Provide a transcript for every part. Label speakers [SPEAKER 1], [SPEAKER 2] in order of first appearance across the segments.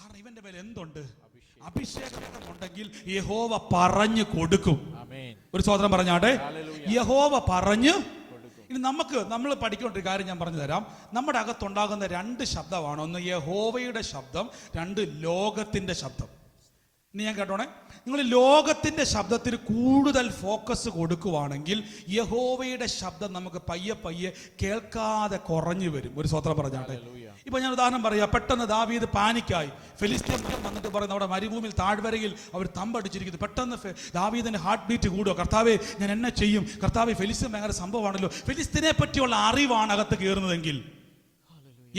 [SPEAKER 1] കാരണം ഇവന്റെ മേൽ എന്തുണ്ട്? അഭിഷേകം ഉണ്ടെങ്കിൽ യഹോവ പറഞ്ഞു കൊടുക്കും. ഒരു സ്വതന്ത്രം പറഞ്ഞാട്ടെ, യഹോവ പറഞ്ഞു. ഇനി നമ്മൾ പഠിക്കേണ്ട കാര്യം ഞാൻ പറഞ്ഞു തരാം. നമ്മുടെ അകത്തുണ്ടാകുന്ന രണ്ട് ശബ്ദമാണ്. ഒന്ന് യഹോവയുടെ ശബ്ദം, രണ്ട് ലോകത്തിന്റെ ശബ്ദം. ഇനി ഞാൻ കേട്ടോണേ, നിങ്ങൾ ലോകത്തിന്റെ ശബ്ദത്തിന് കൂടുതൽ ഫോക്കസ് കൊടുക്കുവാണെങ്കിൽ യഹോവയുടെ ശബ്ദം നമുക്ക് പയ്യെ പയ്യെ കേൾക്കാതെ കുറഞ്ഞു വരും. ഒരു സ്വതന്ത്രം പറഞ്ഞാട്ടെ. ഇപ്പൊ ഞാൻ ഉദാഹരണം പറയാം. പെട്ടെന്ന് ദാവീദ് പാനിക്കായി. ഫെലിസ്ത്യന്മാർ വന്നിട്ട് പറയുന്നത് അവിടെ മരുഭൂമിയിൽ താഴ്വരയിൽ അവർ തമ്പടിച്ചിരിക്കുന്നു. പെട്ടെന്ന് ദാവീദിന്റെ ഹാർട്ട് ബീറ്റ് കൂടുക. കർത്താവേ, ഞാൻ എന്നെ ചെയ്യും? കർത്താവേ, ഫെലിസ്ത്യൻ ഭയങ്കര സംഭവമാണല്ലോ. ഫെലിസ്ത്യനെ പറ്റിയുള്ള അറിവാണ് അകത്ത് കയറുന്നതെങ്കിൽ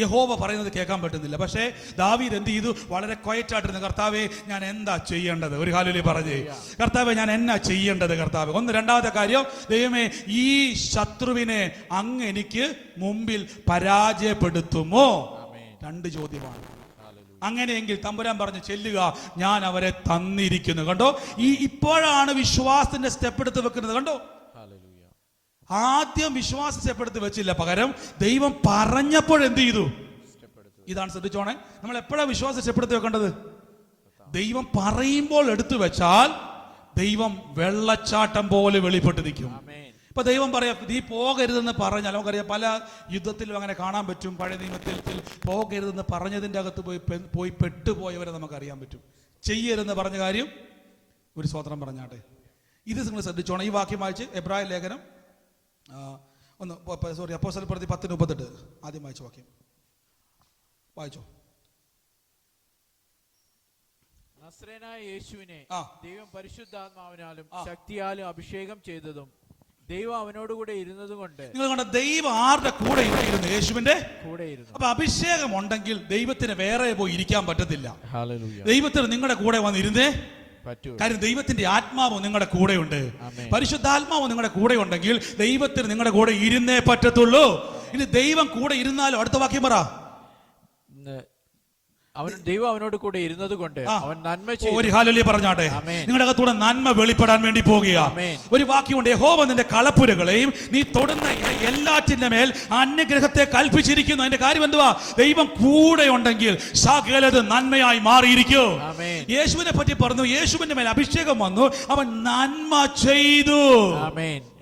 [SPEAKER 1] യഹോവ പറയുന്നത് കേൾക്കാൻ പറ്റുന്നില്ല. പക്ഷേ ദാവീദ് എന്ത് ചെയ്തു? വളരെ ക്വയറ്റായിട്ടിരുന്നു. കർത്താവേ, ഞാൻ എന്താ ചെയ്യേണ്ടത്? ഒരു ഹല്ലേലൂയ പറഞ്ഞേ. കർത്താവേ, ഞാൻ എന്നാ ചെയ്യേണ്ടത്? കർത്താവേ, ഒന്ന്. രണ്ടാമത്തെ കാര്യം, ദൈവമേ, ഈ ശത്രുവിനെ അങ്ങ് എനിക്ക് മുമ്പിൽ പരാജയപ്പെടുത്തുമോ? രണ്ട് ചോദ്യമാണ്. അങ്ങനെയെങ്കിൽ തമ്പുരാൻ പറഞ്ഞു, ചെല്ലുക, ഞാൻ അവരെ തന്നിരിക്കുന്നു. കണ്ടോ, ഇപ്പോഴാണ് വിശ്വാസത്തിന്റെ സ്റ്റെപ്പ് എടുത്ത് വെക്കുന്നത്. കണ്ടോ, ആദ്യം വിശ്വാസ സ്റ്റെപ്പ് എടുത്ത് വെച്ചില്ല, പകരം ദൈവം പറഞ്ഞപ്പോൾ എന്ത് ചെയ്തു? ഇതാണ് ശ്രദ്ധിച്ചോണേ. നമ്മൾ എപ്പോഴാണ് വിശ്വാസ സ്റ്റെപ്പ് എടുത്ത് വെക്കേണ്ടത്? ദൈവം പറയുമ്പോൾ എടുത്തു വെച്ചാൽ ദൈവം വെള്ളച്ചാട്ടം പോലെ വെളിപ്പെട്ട് നിൽക്കും. ഇപ്പൊ ദൈവം പറയാം, നീ പോകരുതെന്ന് പറഞ്ഞാൽ, നമുക്കറിയാം പല യുദ്ധത്തിലും അങ്ങനെ കാണാൻ പറ്റും. പഴയ നിയമത്തിൽ പോകരുതെന്ന് പറഞ്ഞതിൻ്റെ അകത്ത് പോയി പെട്ടുപോയവരെ നമുക്കറിയാൻ പറ്റും. ചെയ്യരുതെന്ന് പറഞ്ഞ കാര്യം. ഒരു സ്വതന്ത്രം പറഞ്ഞാട്ടെ. ഇത് നിങ്ങൾ ശ്രദ്ധിച്ചോണം. ഈ വാക്യം വായിച്ച് എബ്രായ ലേഖനം അപ്പോസ്തലർ പ്രവൃത്തി 10:38 ആദ്യം വായിച്ച വാക്യം വായിച്ചോ.
[SPEAKER 2] നസ്രേനായ യേശുവിനെ ദൈവം പരിശുദ്ധാത്മാവിനാലും ശക്തിയാലും അഭിഷേകം ചെയ്തതും ദൈവം അവനോടുകൂടെ ഇരുന്നത് കൊണ്ട്. നിങ്ങൾ കണ്ട, ദൈവം ആരുടെ കൂടെ ഇരുന്നു? യേശുവിന്റെ കൂടെ ഇരുന്നു. അപ്പൊ അഭിഷേകം ഉണ്ടെങ്കിൽ ദൈവത്തിന് വേറെ പോയി ഇരിക്കാൻ പറ്റത്തില്ല. ദൈവത്തിന് നിങ്ങളുടെ കൂടെ വന്നിരുന്നേ. കാര്യം ദൈവത്തിന്റെ ആത്മാവ് നിങ്ങളുടെ കൂടെയുണ്ട്. പരിശുദ്ധാത്മാവ് നിങ്ങളുടെ കൂടെ ഉണ്ടെങ്കിൽ ദൈവത്തിന് നിങ്ങളുടെ കൂടെ ഇരുന്നേ പറ്റത്തുള്ളൂ. ഇനി ദൈവം കൂടെ ഇരുന്നാലും അടുത്ത വാക്യം പറ. ദൈവം അവനോട് കൂടെ ഇരുന്നത് കൊണ്ട് അവൻ നന്മ ചെയ്തു.
[SPEAKER 1] ഒരു ഹല്ലേലൂയ പറഞ്ഞാട്ടെ. നിങ്ങളുടെ അകത്തൂടെ നന്മ വെളിപ്പെടാൻ വേണ്ടി പോകുക. ഒരു വാക്യമുണ്ട്, യഹോവ നിന്റെ കളപ്പുരകളെയും നീ തൊടുന്ന എല്ലാറ്റിന്റെ മേൽ അനുഗ്രഹത്തെ കൽപ്പിച്ചിരിക്കുന്നു. അതിന്റെ കാര്യം എന്തുവാ? ദൈവം കൂടെ ഉണ്ടെങ്കിൽ സകലത് നന്മയായി മാറിയിരിക്കും. യേശുവിനെ പറ്റി പറഞ്ഞു, യേശുവിന്റെ മേൽ അഭിഷേകം വന്നു, അവൻ നന്മ ചെയ്തു.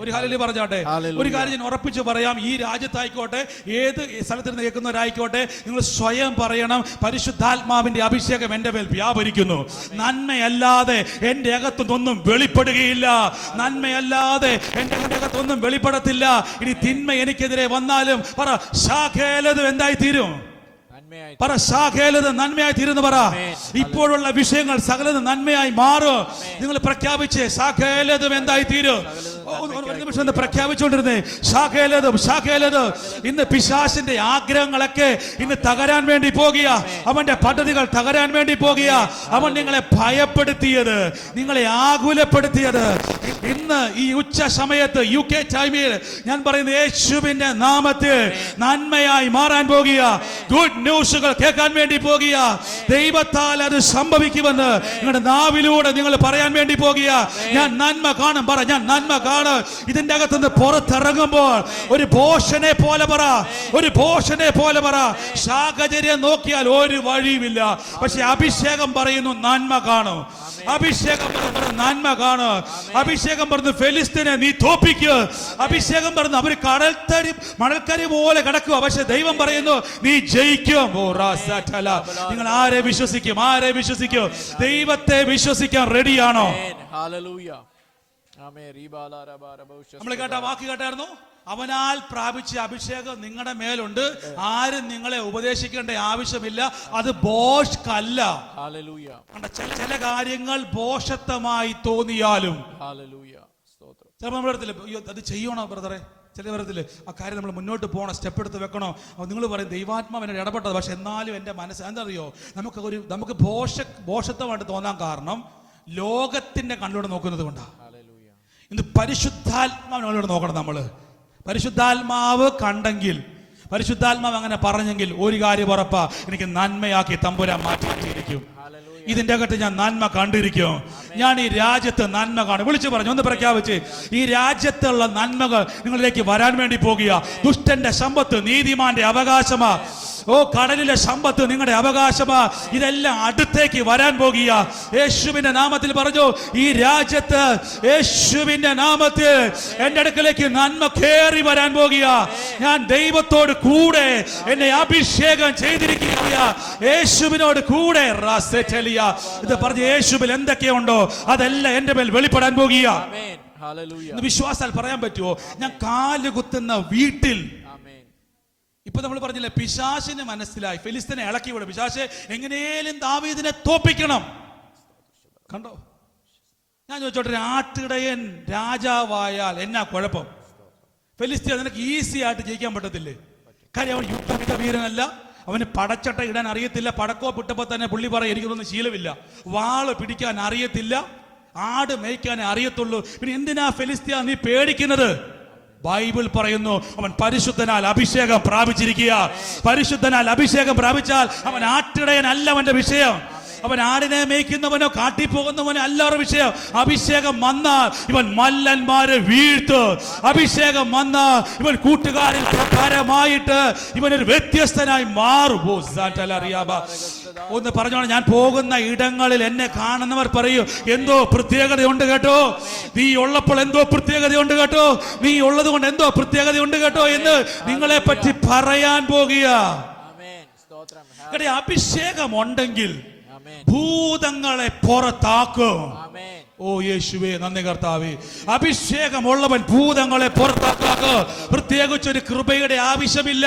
[SPEAKER 1] ഒരു ഹല്ലേലൂയ പറഞ്ഞാട്ടെ. ഒരു കാര്യം ഞാൻ ഉറപ്പിച്ച് പറയാം, ഈ രാജ്യത്തായിക്കോട്ടെ, ഏത് സ്ഥലത്തിരുന്ന് കേൾക്കുന്നവരായിക്കോട്ടെ, നിങ്ങൾ സ്വയം പറയണം, പരിശുദ്ധാത്മാവിന്റെ അഭിഷേകം എന്റെ മേൽ വ്യാപരിക്കുന്നു. നന്മയല്ലാതെ എന്റെ അകത്തൊന്നും വെളിപ്പെടുകയില്ല. നന്മയല്ലാതെ എന്റെ അകത്തൊന്നും വെളിപ്പെടത്തില്ല. ഇനി തിന്മ എനിക്കെതിരെ വന്നാലും പറ, സകലതും എന്തായി തീരും? പറ, സകലത് നന്മയായി തീരുന്നു. പറ, ഇപ്പോഴുള്ള വിഷയങ്ങൾ സകലത് നന്മയായി മാറും. നിങ്ങൾ പ്രഖ്യാപിച്ചേ, സകലതും എന്തായി തീരും? ഒരു നിമിഷം പ്രഖ്യാപിച്ചുകൊണ്ടിരുന്നേ, സകലതും. ഇന്ന് പിശാചിന്റെ ആഗ്രഹങ്ങളൊക്കെ ഇന്ന് തകരാൻ വേണ്ടി പോകുക. അവന്റെ പദ്ധതികൾ തകരാൻ വേണ്ടി പോകുക. അവൻ നിങ്ങളെ ഭയപ്പെടുത്തിയത്, നിങ്ങളെ ആകുലപ്പെടുത്തിയത് ഇന്ന് ഈ ഉച്ച സമയത്ത് UK ടൈമിൽ ഞാൻ പറയുന്നത് യേശുവിന്റെ നാമത്തിൽ നന്മയായി മാറാൻ പോകുക. ഗുഡ് ന്യൂസുകൾ കേൾക്കാൻ വേണ്ടി പോകുക. ദൈവത്താൽ അത് സംഭവിക്കുമെന്ന് നിങ്ങളുടെ നാവിലൂടെ നിങ്ങൾ പറയാൻ വേണ്ടി പോകുക. ഞാൻ നന്മ കാണും. പറ, ഞാൻ നന്മ കാണും. ഇതിന്റെ അകത്തുനിന്ന് പുറത്തിറങ്ങുമ്പോൾ ഒരു ഭോഷനെ പോലെ പറ, ഒരു ഭോഷനെ പോലെ പറ. സാഹചര്യം നോക്കിയാൽ ഒരു വഴിയുമില്ല. പക്ഷെ അഭിഷേകം പറയുന്നു നന്മ കാണും. അഭിഷേകം പറഞ്ഞു നന്മ കാണും. അഭിഷേകം പറഞ്ഞു ഫെലിസ്തീനെ നീ തോപ്പിക്കുക. അഭിഷേകം പറഞ്ഞു അവർ മണൽക്കരി പോലെ കിടക്കുക. പക്ഷെ ദൈവം പറയുന്നു നീ ജയിക്കും. നിങ്ങൾ ആരെ വിശ്വസിക്കും? ആരെ വിശ്വസിക്കും? ദൈവത്തെ വിശ്വസിക്കാൻ റെഡിയാണോ? നമ്മൾ കേട്ട വാക്ക് കേട്ടായിരുന്നു, അവനാൽ പ്രാപിച്ച അഭിഷേകം നിങ്ങളുടെ മേലുണ്ട്. ആരും നിങ്ങളെ ഉപദേശിക്കേണ്ട ആവശ്യമില്ല. അത് ബോഷ്കല്ല. ചില കാര്യങ്ങൾ ബോഷത്വമായി തോന്നിയാലും ചിലപ്പോൾ നമ്മുടെ അടുത്തില്ല, അത് ചെയ്യണോ ബ്രദറെ? ചില തരത്തില് ആ കാര്യം നമ്മൾ മുന്നോട്ട് പോകണം, സ്റ്റെപ്പ് എടുത്ത് വെക്കണോ? അപ്പോൾ നിങ്ങൾ പറയും ദൈവാത്മാവിനെ ഇടപെട്ടത്. പക്ഷെ എന്നാലും എൻ്റെ മനസ്സ് എന്താ അറിയോ, നമുക്ക് ബോഷത്വമായിട്ട് തോന്നാൻ കാരണം ലോകത്തിന്റെ കണ്ണിലൂടെ നോക്കുന്നത് കൊണ്ടാണ്. ഇന്ന് പരിശുദ്ധാത്മാവിനോട് നോക്കണം. നമ്മള് പരിശുദ്ധാത്മാവ് കണ്ടെങ്കിൽ, പരിശുദ്ധാത്മാവ് അങ്ങനെ പറഞ്ഞെങ്കിൽ ഒരു കാര്യം ഉറപ്പാ, എനിക്ക് നന്മയാക്കി തമ്പുരാൻ മാറ്റിയിരിക്കും. ഇതിന്റെ അകത്ത് ഞാൻ നന്മ കണ്ടിരിക്കും. ഞാൻ ഈ രാജ്യത്ത് നന്മ കാണും. വിളിച്ചു പറഞ്ഞു, ഒന്ന് പ്രഖ്യാപിച്ച്, ഈ രാജ്യത്തുള്ള നന്മകൾ നിങ്ങളിലേക്ക് വരാൻ വേണ്ടി പോകുക. ദുഷ്ടന്റെ സമ്പത്ത് നീതിമാന്റെ അവകാശമാ. ഓ കടലിലെ സമ്പത്ത് നിങ്ങളുടെ അവകാശമാ. ഇതെല്ലാം അടുത്തേക്ക് വരാൻ പോകുക. യേശുവിന്റെ നാമത്തിൽ പറഞ്ഞു, ഈ രാജ്യത്ത് യേശുവിന്റെ നാമത്തിൽ എന്റെ അടുക്കലേക്ക് നന്മ കേറി വരാൻ പോകുക. ഞാൻ ദൈവത്തോട് കൂടെ എന്നെ അഭിഷേകം ചെയ്തിരിക്കുക. യേശുവിനോട് കൂടെ ഇത് പറഞ്ഞ് യേശുവിൽ എന്തൊക്കെയുണ്ടോ അതെല്ലാം എന്റെ മേൽ വെളിപ്പെടാൻ പോകുക. വിശ്വാസാൽ പറയാൻ പറ്റുമോ? ഞാൻ കാലുകുത്തുന്ന വീട്ടിൽ. ഇപ്പൊ നമ്മൾ പറഞ്ഞില്ലേ, പിശാചിന് മനസ്സിലായി ഫെലിസ്തീനെ ഇളക്കി വിടും. പിശാച് എങ്ങനെയും ദാവീദിനെ തോപ്പിക്കണം. കണ്ടോ? ഞാൻ ചോദിച്ചോട്ടെ, ആട്ടിടയൻ രാജാവായാൽ എന്നാ കുഴപ്പം? ഫെലിസ്തീൻ നിനക്ക് ഈസി ആയിട്ട് ജയിക്കാൻ പറ്റത്തില്ലേ? കാര്യം അവൻ യുദ്ധ വീരനല്ല, അവന് പടച്ചട്ട ഇടാൻ അറിയത്തില്ല. പടക്കോ പിട്ടപ്പോ തന്നെ പുള്ളി പറയും എനിക്കൊന്നും ശീലമില്ല. വാള് പിടിക്കാൻ അറിയത്തില്ല, ആട് മേയ്ക്കാനേ അറിയത്തുള്ളൂ. പിന്നെ എന്തിനാ ഫെലിസ്തീൻ നീ പേടിക്കുന്നത്? ബൈബിൾ പറയുന്നു, അവൻ പരിശുദ്ധനാൽ അഭിഷേകം പ്രാപിച്ചിരിക്കുക. പരിശുദ്ധനാൽ അഭിഷേകം പ്രാപിച്ചാൽ അവൻ ആട്ടിടയനല്ല അവന്റെ വിഷയം. അവൻ ആടിനെ മേയ്ക്കുന്നവനോ കാട്ടിപ്പോകുന്നവനോ അല്ല വിഷയം. അഭിഷേകം വന്നാൽ ഇവൻ മല്ലന്മാരെ വീഴ്ത്തു. അഭിഷേകം വന്നാൽ ഇവൻ കൂട്ടുകാരിൽ പ്രകാരമായിട്ട് ഇവനൊരു വ്യത്യസ്തനായി മാറും. ഒന്ന് പറഞ്ഞോളാം, ഞാൻ പോകുന്ന ഇടങ്ങളിൽ എന്നെ കാണുന്നവർ പറയൂ, എന്തോ പ്രത്യേകതയുണ്ട് കേട്ടോ, നീ ഉള്ളപ്പോൾ എന്തോ പ്രത്യേകതയുണ്ട് കേട്ടോ, നീ ഉള്ളത് കൊണ്ട് എന്തോ പ്രത്യേകതയുണ്ട് കേട്ടോ എന്ന് നിങ്ങളെ പറ്റി പറയാൻ പോകുക. അഭിഷേകം ഉണ്ടെങ്കിൽ ഭൂതങ്ങളെ പുറത്താക്കും. ഓ യേശുവേ, നന്ദി കർത്താവേ. അഭിഷേകമുള്ളവൻ ഭൂതങ്ങളെ പുറത്താക്കാക്ക്. പ്രത്യേകിച്ചൊരു കൃപയുടെ ആവശ്യമില്ല,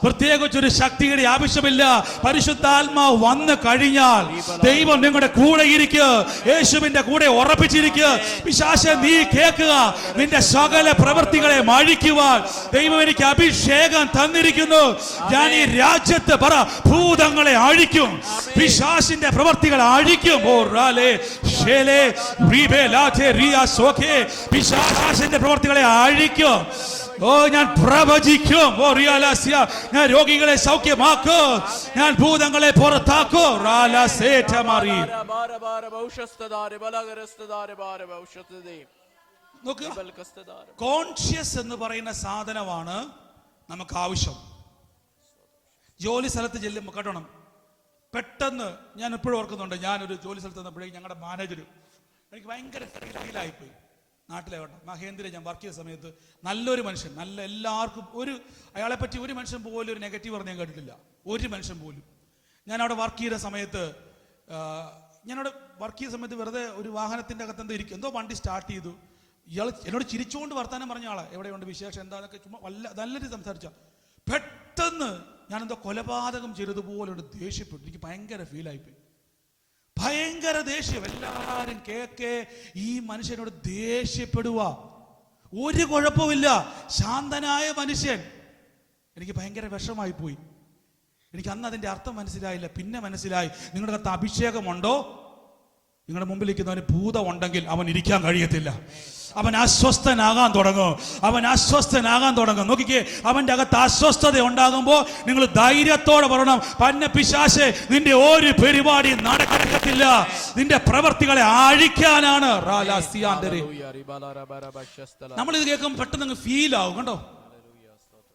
[SPEAKER 1] പ്രത്യേകിച്ചൊരു ശക്തിയുടെ ആവശ്യമില്ല. പരിശുദ്ധാത്മാവ് വന്നു കഴിഞ്ഞാൽ ദൈവം നിങ്ങളുടെ കൂടെ ഇരിക്കുക, യേശുവിന്റെ കൂടെ ഉറപ്പിച്ചിരിക്കുക. പിശാചേ നീ കേൾക്കുക, നിന്റെ സകല പ്രവൃത്തികളെ അഴിക്കുവാൻ ദൈവം എനിക്ക് അഭിഷേകം തന്നിരിക്കുന്നു. ഞാൻ ഈ രാജ്യത്ത് പറ ഭൂതങ്ങളെ അഴിക്കും, പിശാചിന്റെ പ്രവൃത്തികൾ അഴിക്കും. ഓ റാലേ ഷേലേ പിശാചിന്റെ പ്രവർത്തികളെ അഴിക്കും. ഓ ഞാൻ പ്രവചിക്കും. ഓ റിയാലാസിയ, ഞാൻ രോഗികളെ സൗഖ്യമാക്കും, ഞാൻ ഭൂതങ്ങളെ പുറത്താക്കും. കോൺഷ്യസ് എന്ന് പറയുന്ന സാധനമാണ് നമുക്ക് ആവശ്യം. ജോലി സ്ഥലത്ത് ചെല്ലുമ്പോൾ കേട്ടണം, പെട്ടെന്ന് ഞാൻ എപ്പോഴും ഓർക്കുന്നുണ്ട്, ഞാനൊരു ജോലി സ്ഥലത്ത് വന്നപ്പോഴേക്കും ഞങ്ങളുടെ മാനേജർ എനിക്ക് ഭയങ്കര ഫീലായിപ്പോയി. നാട്ടിലെ മഹേന്ദ്ര ഞാൻ വർക്ക് ചെയ്ത സമയത്ത് നല്ലൊരു മനുഷ്യൻ, നല്ല എല്ലാവർക്കും അയാളെ പറ്റി ഒരു മനുഷ്യൻ പോലും ഒരു നെഗറ്റീവ് പറഞ്ഞ് ഞാൻ കേട്ടിട്ടില്ല, ഒരു മനുഷ്യൻ പോലും. ഞാനവിടെ വർക്ക് ചെയ്ത സമയത്ത് വെറുതെ ഒരു വാഹനത്തിൻ്റെ അകത്ത് എന്തോ ഇരിക്കും, എന്തോ വണ്ടി സ്റ്റാർട്ട് ചെയ്തു. ഇയാൾ എന്നോട് ചിരിച്ചുകൊണ്ട് വർത്താനം പറഞ്ഞ ആളെ, എവിടെയുണ്ട് വിശേഷം എന്താന്നൊക്കെ ചുമ്മാ നല്ലൊരു സംസാരിച്ച. പെട്ടെന്ന് ഞാനെന്തോ കൊലപാതകം ചെയ്തതുപോലെ ദേഷ്യപ്പെട്ടു. എനിക്ക് ഭയങ്കര ഫീലായിപ്പോയി, ഭയങ്കര ദേഷ്യം. എല്ലാവരും കേക്കെ ഈ മനുഷ്യനോട് ദേഷ്യപ്പെടുക, ഒരു കുഴപ്പമില്ല, ശാന്തനായ മനുഷ്യൻ. എനിക്ക് ഭയങ്കര വിഷമായി പോയി. എനിക്ക് അന്ന് അതിന്റെ അർത്ഥം മനസ്സിലായില്ല, പിന്നെ മനസ്സിലായി. നിങ്ങളുടെ അകത്ത് അഭിഷേകമുണ്ടോ, നിങ്ങളുടെ മുമ്പിൽ ഇരിക്കുന്നവന് ഭൂതം ഉണ്ടെങ്കിൽ അവൻ ഇരിക്കാൻ കഴിയത്തില്ല, അവൻ അസ്വസ്ഥനാകാൻ തുടങ്ങും. നോക്കിക്കേ, അവന്റെ അകത്ത് അസ്വസ്ഥത ഉണ്ടാകുമ്പോൾ നിങ്ങൾ ധൈര്യത്തോടെ പറയണം, പന്ന പിശാചേ നിന്റെ ഒരു പരിപാടി നടക്കത്തില്ല, നിന്റെ പ്രവർത്തികളെ അഴിക്കാനാണ്. നമ്മളിത് കേൾക്കുമ്പോൾ പെട്ടെന്ന് ഫീൽ ആവും. കണ്ടോ,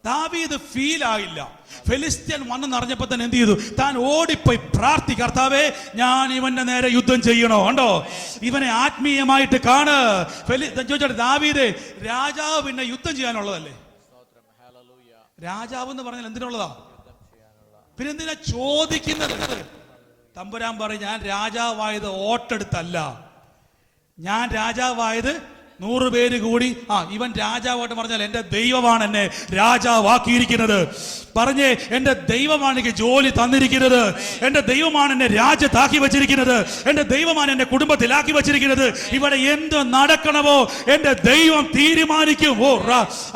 [SPEAKER 1] ദാവീദ് ഫീൽ ആയില്ല. ഫെലിസ്ത്യൻ വന്നെന്നറിഞ്ഞപ്പോ തന്നെ എന്ത് ചെയ്തു? താൻ ഓടിപ്പോയി പ്രാർത്ഥി, കർത്താവേ ഞാൻ ഇവന്റെ നേരെ യുദ്ധം ചെയ്യണോ? കണ്ടോ, ഇവനെ ആത്മീയമായിട്ട് കാണ്. ചോദിച്ചോട്ടെ, ദാവീദ് രാജാവ് പിന്നെ യുദ്ധം ചെയ്യാനുള്ളതല്ലേ? രാജാവ് എന്ന് പറഞ്ഞാൽ എന്തിനുള്ളതാ? പിന്നെ എന്തിനാ ചോദിക്കുന്നത്? തമ്പുരാൻ പറയും, ഞാൻ രാജാവായത് ഓട്ടെടുത്തല്ല, ഞാൻ രാജാവായത് 100 പേര് കൂടി ഇവൻ രാജാവായിട്ട് പറഞ്ഞാൽ എന്റെ ദൈവമാണ് എന്നെ രാജാവാക്കിയിരിക്കുന്നത്. പറഞ്ഞേ, എന്റെ ദൈവമാണ് എനിക്ക് ജോലി തന്നിരിക്കുന്നത്, എന്റെ ദൈവമാണ് എന്നെ രാജ്യത്താക്കി വെച്ചിരിക്കുന്നത്, എന്റെ ദൈവമാണ് എന്റെ കുടുംബത്തിലാക്കി വെച്ചിരിക്കുന്നത്. ഇവിടെ എന്ത് നടക്കണമോ എന്റെ ദൈവം തീരുമാനിക്കും.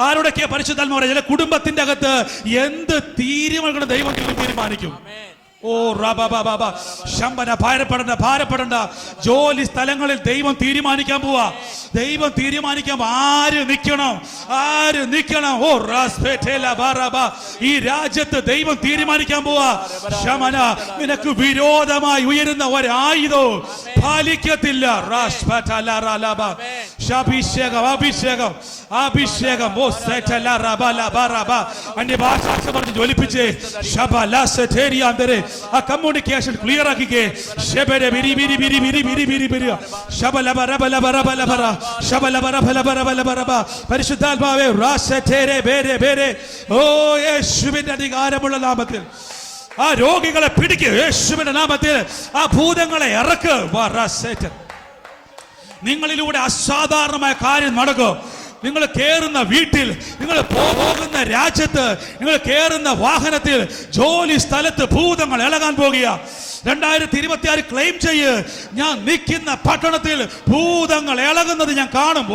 [SPEAKER 1] ആരോടൊക്കെ പരിശുദ്ധാത്മാവ് പറയുക, ചില കുടുംബത്തിന്റെ അകത്ത് എന്ത് തീരുമാനിക്കണം ദൈവം തീരുമാനിക്കും. ഓ റബബബബ ശമ്പന ഭാരപ്പെടണ്ട. ജോലി സ്ഥലങ്ങളിൽ ദൈവം തീരുമാനിക്കാൻ പോവാ. ദൈവം തീരുമാനിക്കാൻ ആര് നിൽക്കണം? ഓ ഈ രാജ്യത്ത് ദൈവം തീരുമാനിക്കാൻ പോവാ. ശമന, നിനക്ക് വിരോധമായി ഉയരുന്ന ഒരായുധവും ഫലിക്കത്തില്ല. അഭിഷേകം അഭിഷേകം അഭിഷേകം. ഓ ഭാഷ പറഞ്ഞ് ജ്വലിപ്പിച്ചേ. ആ കമ്മ്യൂണിക്കേഷൻ ക്ലിയർ ആക്കിക്കേ. പരിശുദ്ധാത്മാവേ, ഓ യേശുവിന്റെ അധികാരമുള്ള നാമത്തിൽ ആ രോഗികളെ പിടിക്കുക. യേശുവിന്റെ നാമത്തിൽ ആ ഭൂതങ്ങളെ ഇറക്ക്. നിങ്ങളിലൂടെ അസാധാരണമായ കാര്യം നടക്കും. നിങ്ങൾ കേറുന്ന വീട്ടിൽ, നിങ്ങൾ പോകുന്ന രാജ്യത്ത്, നിങ്ങൾ കേറുന്ന വാഹനത്തിൽ, ജോലി സ്ഥലത്ത് ഭൂതങ്ങൾ ഇളകാൻ പോകുക. 2026 ക്ലെയിം ചെയ്യ്, ഞാൻ നിൽക്കുന്ന പട്ടണത്തിൽ ഭൂതങ്ങൾ ഇളകുന്നത് ഞാൻ കാണും.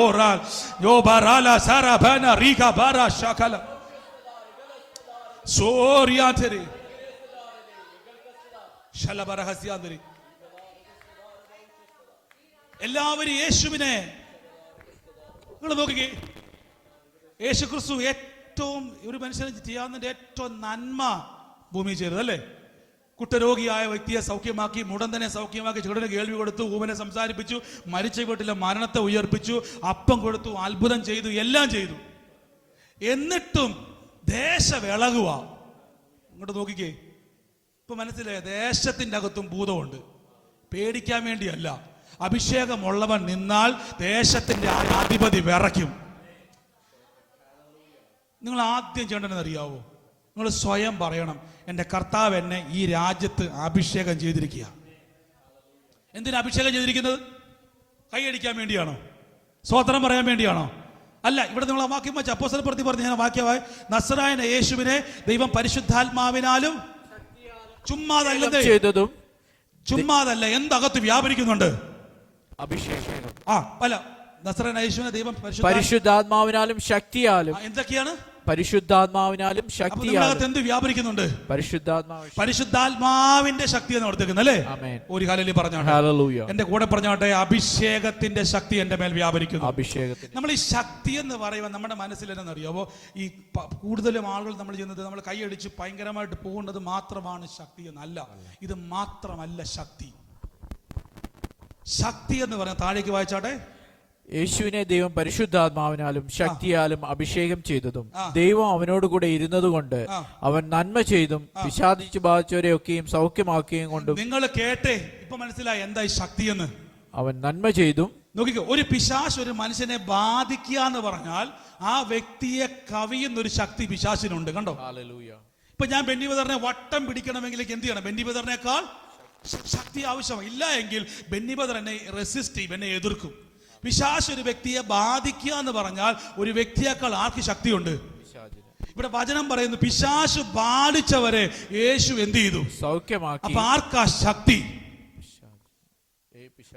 [SPEAKER 1] എല്ലാവരും യേശുവിനെ നിങ്ങൾ നോക്കിക്കേ. യേശു ക്രിസ്തു ഏറ്റവും ഒരു മനുഷ്യന് ചെയ്യാവുന്നതിന്റെ ഏറ്റവും നന്മ ഭൂമി ചെയ്തത് അല്ലേ? കുഷ്ഠരോഗിയായ വ്യക്തിയെ സൗഖ്യമാക്കി, മുടന്തനെ സൗഖ്യമാക്കി, ചെറുടനെ കേൾവി കൊടുത്തു, ഊമനെ സംസാരിപ്പിച്ചു, മരിച്ച വീട്ടിലെ മരണത്തെ ഉയർപ്പിച്ചു, അപ്പം കൊടുത്തു, അത്ഭുതം ചെയ്തു, എല്ലാം ചെയ്തു. എന്നിട്ടും ദേശം ഇളകുക. ഇങ്ങോട്ട് നോക്കിക്കേ. ഇപ്പൊ മനസ്സിലായ ദേശത്തിന്റെ അകത്തും ഭൂതമുണ്ട്. പേടിക്കാൻ വേണ്ടിയല്ല. അഭിഷേകമുള്ളവൻ നിന്നാൽ ദേശത്തിന്റെ അധിപതി വിറയ്ക്കും. നിങ്ങൾ ആദ്യം ചെയ്യേണ്ടതെന്ന് അറിയാവോ? നിങ്ങൾ സ്വയം പറയണം, എൻ്റെ കർത്താവ് എന്നെ ഈ രാജ്യത്ത് അഭിഷേകം ചെയ്തിരിക്കുക. എന്തിനാ അഭിഷേകം ചെയ്തിരിക്കുന്നത്? കൈയടിക്കാൻ വേണ്ടിയാണോ? സ്വതന്ത്രം പറയാൻ വേണ്ടിയാണോ? അല്ല. ഇവിടെ നിങ്ങൾ വാക്യം വെച്ച് അപ്പോസ്തലപ്രവൃത്തി പറഞ്ഞ ഞാൻ വാക്യമായി, നസറായന യേശുവിനെ ദൈവം പരിശുദ്ധാത്മാവിനാലും ചുമ്മാതല്ല എന്തകത്ത് വ്യാപരിക്കുന്നുണ്ട്.
[SPEAKER 2] അഭിഷേകം.
[SPEAKER 1] അല്ല, നസറായന യേശുവിനെ ദൈവം
[SPEAKER 2] പരിശുദ്ധാത്മാവിനാലും ശക്തിയാലും.
[SPEAKER 1] എന്തൊക്കെയാണ്?
[SPEAKER 2] പരിശുദ്ധാത്മാവിനാലും ശക്തിയാലും
[SPEAKER 1] എന്ത് വ്യാപരിക്കുന്നുണ്ട്?
[SPEAKER 2] പരിശുദ്ധാത്മാവിന്റെ
[SPEAKER 1] ശക്തി എന്ന് കൊടുത്തേക്കുന്നത് അല്ലേ? ഒരു കാലിൽ പറഞ്ഞോട്ടെ, എന്റെ കൂടെ പറഞ്ഞോട്ടെ, അഭിഷേകത്തിന്റെ ശക്തി എന്റെ മേൽ വ്യാപരിക്കുന്നു. നമ്മൾ ഈ ശക്തി എന്ന് പറയുമ്പോൾ നമ്മുടെ മനസ്സിൽ എന്നറിയാവോ? ഈ കൂടുതലും ആളുകൾ നമ്മൾ ചെയ്യുന്നത്, നമ്മൾ കൈയടിച്ച് ഭയങ്കരമായിട്ട് പോകുന്നത് മാത്രമാണ് ശക്തി എന്നല്ല. ഇത് മാത്രമല്ല ശക്തി. ശക്തി എന്ന് പറഞ്ഞാൽ താഴേക്ക് വായിച്ചാട്ടെ.
[SPEAKER 2] യേശുവിനെ ദൈവം പരിശുദ്ധാത്മാവിനാലും ശക്തിയാലും അഭിഷേകം ചെയ്തതും ദൈവം അവനോട് കൂടെ ഇരുന്നതുകൊണ്ട് അവൻ നന്മ ചെയ്തും പിശാചിച്ചു ബാധിച്ചവരെ ഒക്കെയും സൗഖ്യമാക്കുകയും കൊണ്ടും.
[SPEAKER 1] നിങ്ങൾ കേട്ടേ, ഇപ്പൊ മനസ്സിലായി എന്തായി ശക്തി എന്ന്?
[SPEAKER 2] അവൻ നന്മ ചെയ്തും.
[SPEAKER 1] നോക്കിക്കോ, ഒരു പിശാച് ഒരു മനുഷ്യനെ ബാധിക്കുക എന്ന് പറഞ്ഞാൽ ആ വ്യക്തിയെ കവിയുന്നൊരു ശക്തി പിശാചിനുണ്ട്. കണ്ടോ? ഇപ്പൊ ഞാൻ ബെന്നി ബദറിനെ വട്ടം പിടിക്കണമെങ്കിൽ എന്ത് ചെയ്യണം? ബെന്നി ബദറിനേക്കാൾ ശക്തി ആവശ്യമാണ്. ഇല്ല എങ്കിൽ ബെന്നി ബദർ എന്നെ റെസിസ്റ്റ് ചെയ്യും, എന്നെ എതിർക്കും. പിശാച് ഒരു വ്യക്തിയെ ബാധിക്കുക എന്ന് പറഞ്ഞാൽ ഒരു വ്യക്തിയേക്കാൾ ആർക്ക് ശക്തിയുണ്ട്? ഇവിടെ വചനം പറയുന്നു, പിശാച് ബാധിച്ചവരെ യേശു എന്ത് ചെയ്തു?
[SPEAKER 2] സൗഖ്യമാക്കി.
[SPEAKER 1] അപ്പൊ ആർക്കാ ശക്തി?